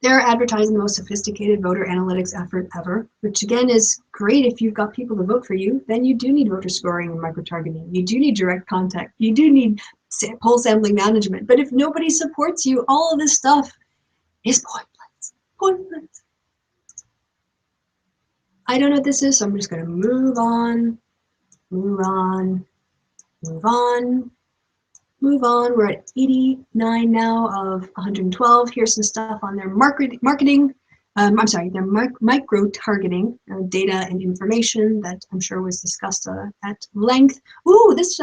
They're advertising the most sophisticated voter analytics effort ever, which again is great if you've got people to vote for you. Then you do need voter scoring and micro-targeting. You do need direct contact. You do need poll sampling management. But if nobody supports you, all of this stuff is pointless. Pointless. I don't know what this is, so I'm just going to move on, move on, move on, move on. We're at 89 now of 112. Here's some stuff on their marketing. I'm sorry, their micro-targeting data and information that I'm sure was discussed at length. Ooh, this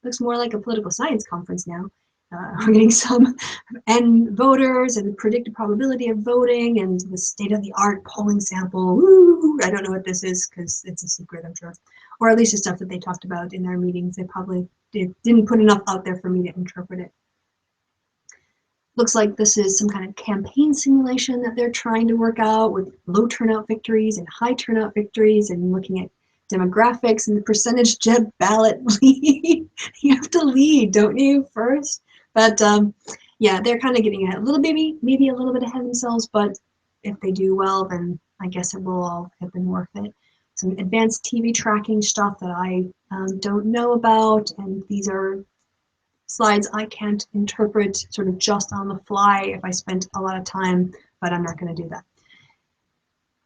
looks more like a political science conference now. We're getting some N voters and the predicted probability of voting and the state-of-the-art polling sample. Ooh, I don't know what this is because it's a secret, I'm sure. Or at least the stuff that they talked about in their meetings. They probably didn't put enough out there for me to interpret it. Looks like this is some kind of campaign simulation that they're trying to work out with low turnout victories and high turnout victories and looking at demographics and the percentage Jeb ballot lead. You have to lead, don't you, first? But yeah, they're kind of getting ahead a little, maybe a little bit ahead of themselves, but if they do well, then I guess it will all have been worth it. Some advanced TV tracking stuff that I don't know about, and these are slides I can't interpret sort of just on the fly if I spent a lot of time, but I'm not going to do that.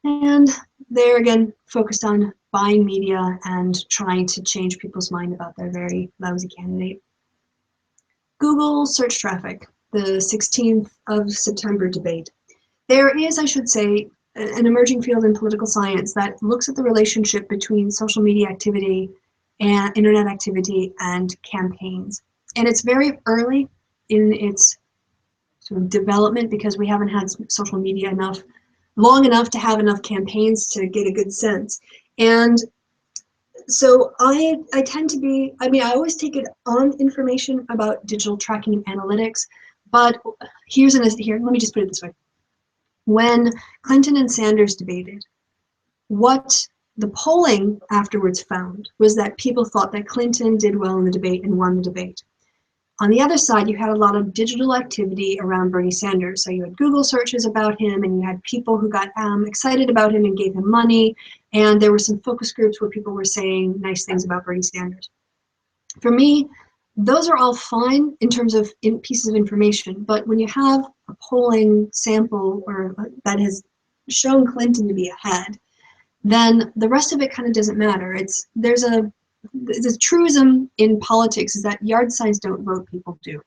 And they're again focused on buying media and trying to change people's mind about their very lousy candidate. Google search traffic, the 16th of September debate. There is, I should say, an emerging field in political science that looks at the relationship between social media activity and internet activity and campaigns. And it's very early in its sort of development because we haven't had social media long enough to have enough campaigns to get a good sense. And so I tend to be, I always take it on information about digital tracking and analytics, but here, let me just put it this way. When Clinton and Sanders debated, what the polling afterwards found was that people thought that Clinton did well in the debate and won the debate. On the other side, you had a lot of digital activity around Bernie Sanders. So you had Google searches about him, and you had people who got excited about him and gave him money. And there were some focus groups where people were saying nice things about Bernie Sanders. For me, those are all fine in terms of pieces of information. But when you have a polling sample that has shown Clinton to be ahead, then the rest of it kind of doesn't matter. There's a truism in politics is that yard signs don't vote, people do.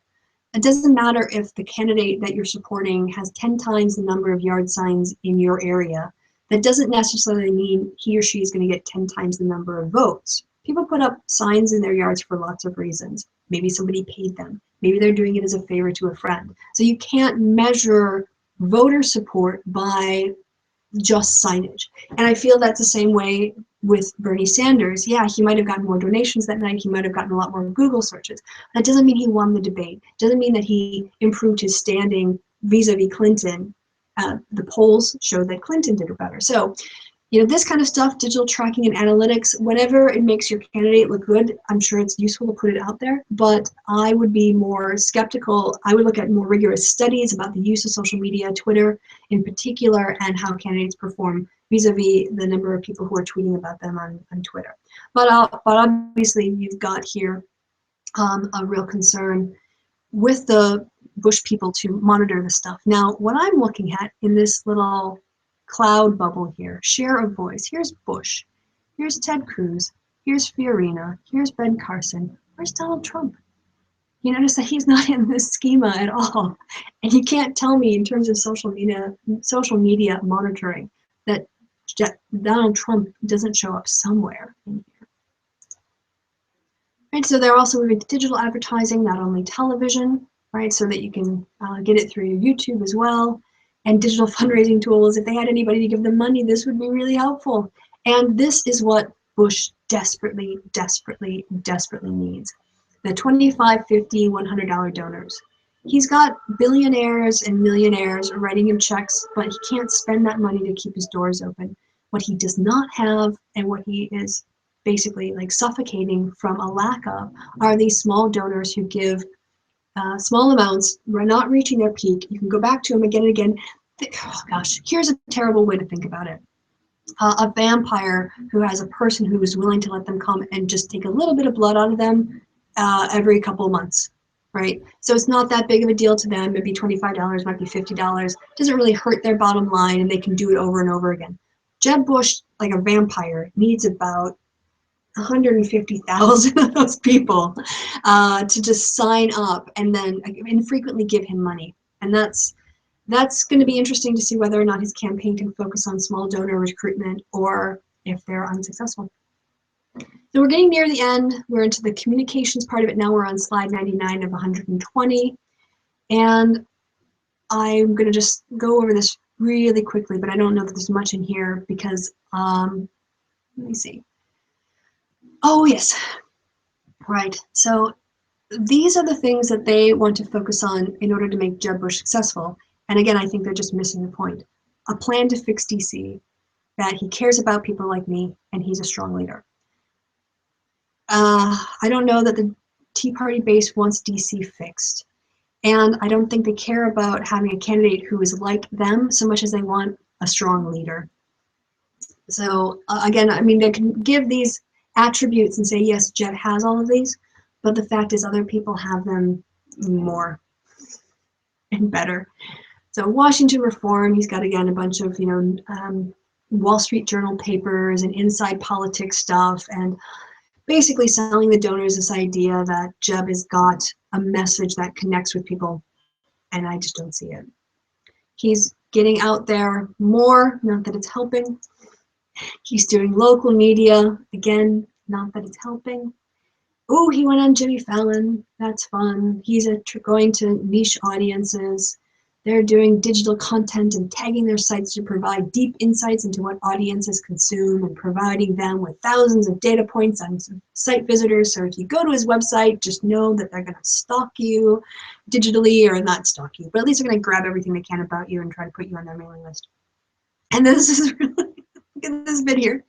It doesn't matter if the candidate that you're supporting has 10 times the number of yard signs in your area. That doesn't necessarily mean he or she is going to get 10 times the number of votes. People put up signs in their yards for lots of reasons. Maybe somebody paid them. Maybe they're doing it as a favor to a friend. So you can't measure voter support by just signage. And I feel that's the same way with Bernie Sanders. Yeah, he might have gotten more donations that night. He might have gotten a lot more Google searches. That doesn't mean he won the debate. Doesn't mean that he improved his standing vis-a-vis Clinton. The polls showed that Clinton did better. So, this kind of stuff, digital tracking and analytics, whenever it makes your candidate look good, I'm sure it's useful to put it out there, but I would be more skeptical. I would look at more rigorous studies about the use of social media, Twitter in particular, and how candidates perform vis-a-vis the number of people who are tweeting about them on Twitter. But obviously, you've got here a real concern with the Bush people to monitor the stuff. Now, what I'm looking at in this little cloud bubble here, share of voice. Here's Bush, here's Ted Cruz, here's Fiorina, here's Ben Carson, where's Donald Trump? You notice that he's not in this schema at all. And you can't tell me in terms of social media monitoring that Donald Trump doesn't show up somewhere in here. Right, so they're also moving to digital advertising, not only television, right, so that you can get it through your YouTube as well. And digital fundraising tools. If they had anybody to give them money, this would be really helpful. And this is what Bush desperately, desperately, desperately needs. The $25, $50, $100 donors. He's got billionaires and millionaires writing him checks, but he can't spend that money to keep his doors open. What he does not have, and what he is basically like suffocating from a lack of, are these small donors who give small amounts, we're not reaching their peak. You can go back to them again and again. Oh gosh, here's a terrible way to think about it. A vampire who has a person who is willing to let them come and just take a little bit of blood out of them every couple of months, right? So it's not that big of a deal to them. Maybe $25, might be $50. Doesn't really hurt their bottom line, and they can do it over and over again. Jeb Bush, like a vampire, needs about 150,000 of those people to just sign up and then infrequently give him money. And that's going to be interesting to see whether or not his campaign can focus on small donor recruitment or if they're unsuccessful. So we're getting near the end. We're into the communications part of it now. We're on slide 99 of 120. And I'm going to just go over this really quickly, but I don't know that there's much in here because, let me see. Oh, yes. Right. So these are the things that they want to focus on in order to make Jeb Bush successful. And again, I think they're just missing the point. A plan to fix DC, that he cares about people like me, and he's a strong leader. I don't know that the Tea Party base wants DC fixed. And I don't think they care about having a candidate who is like them so much as they want a strong leader. So again, I mean, they can give these attributes and say, yes, Jeb has all of these, but the fact is other people have them more and better. So Washington reform, he's got, again, a bunch of, Wall Street Journal papers and inside politics stuff, and basically selling the donors this idea that Jeb has got a message that connects with people, and I just don't see it. He's getting out there more, not that it's helping. He's doing local media, again, not that it's helping. Oh, he went on Jimmy Fallon, that's fun. He's going to niche audiences. They're doing digital content and tagging their sites to provide deep insights into what audiences consume and providing them with thousands of data points on site visitors. So if you go to his website, just know that they're going to stalk you digitally, or not stalk you, but at least they're going to grab everything they can about you and try to put you on their mailing list. And this is really, look at this bit here.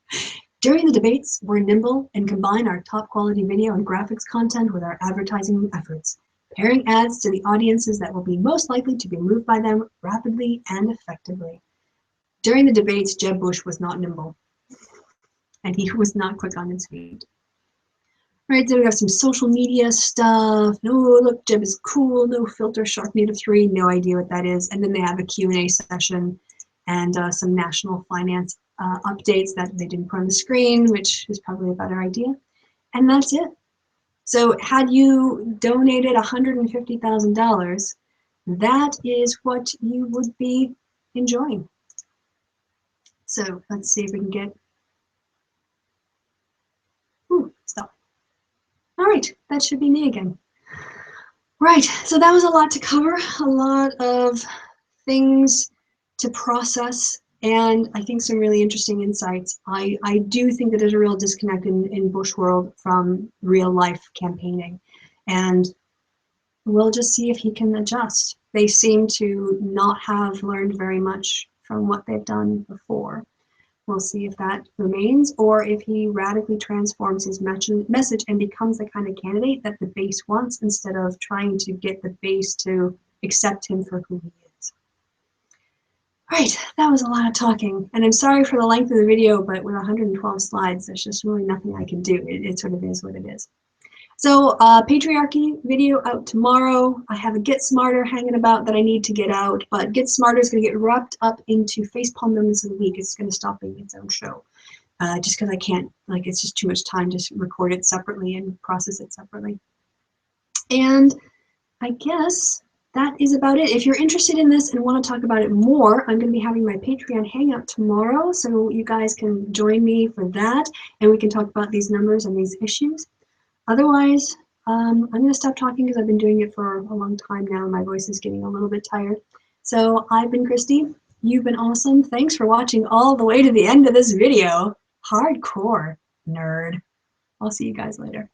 During the debates, we're nimble and combine our top quality video and graphics content with our advertising efforts, pairing ads to the audiences that will be most likely to be moved by them rapidly and effectively. During the debates, Jeb Bush was not nimble, and he was not quick on his feet. Right, then we have some social media stuff. Oh, look, Jeb is cool, no filter, Sharknado 3, no idea what that is. And then they have a Q&A session and some national finance updates that they didn't put on the screen, which is probably a better idea. And that's it. So had you donated $150,000, that is what you would be enjoying. So let's see if we can get, ooh, stop. All right, that should be me again. Right, so that was a lot to cover, a lot of things to process, and I think some really interesting insights. I do think that there's a real disconnect in Bush world from real life campaigning, and we'll just see if he can adjust. They seem to not have learned very much from what they've done before. We'll see if that remains, or if he radically transforms his message and becomes the kind of candidate that the base wants, instead of trying to get the base to accept him for who he is. Right, that was a lot of talking, and I'm sorry for the length of the video, but with 112 slides, there's just really nothing I can do. It sort of is what it is. So patriarchy video out tomorrow. I have a Get Smarter hanging about that I need to get out, but Get Smarter is going to get wrapped up into Facepalm Moments of the Week. It's going to stop being its own show, just because I can't, like, it's just too much time to record it separately and process it separately. And I guess that is about it. If you're interested in this and want to talk about it more, I'm going to be having my Patreon hangout tomorrow, so you guys can join me for that, and we can talk about these numbers and these issues. Otherwise, I'm going to stop talking because I've been doing it for a long time now. My voice is getting a little bit tired. So I've been Kristi. You've been awesome. Thanks for watching all the way to the end of this video. Hardcore nerd. I'll see you guys later.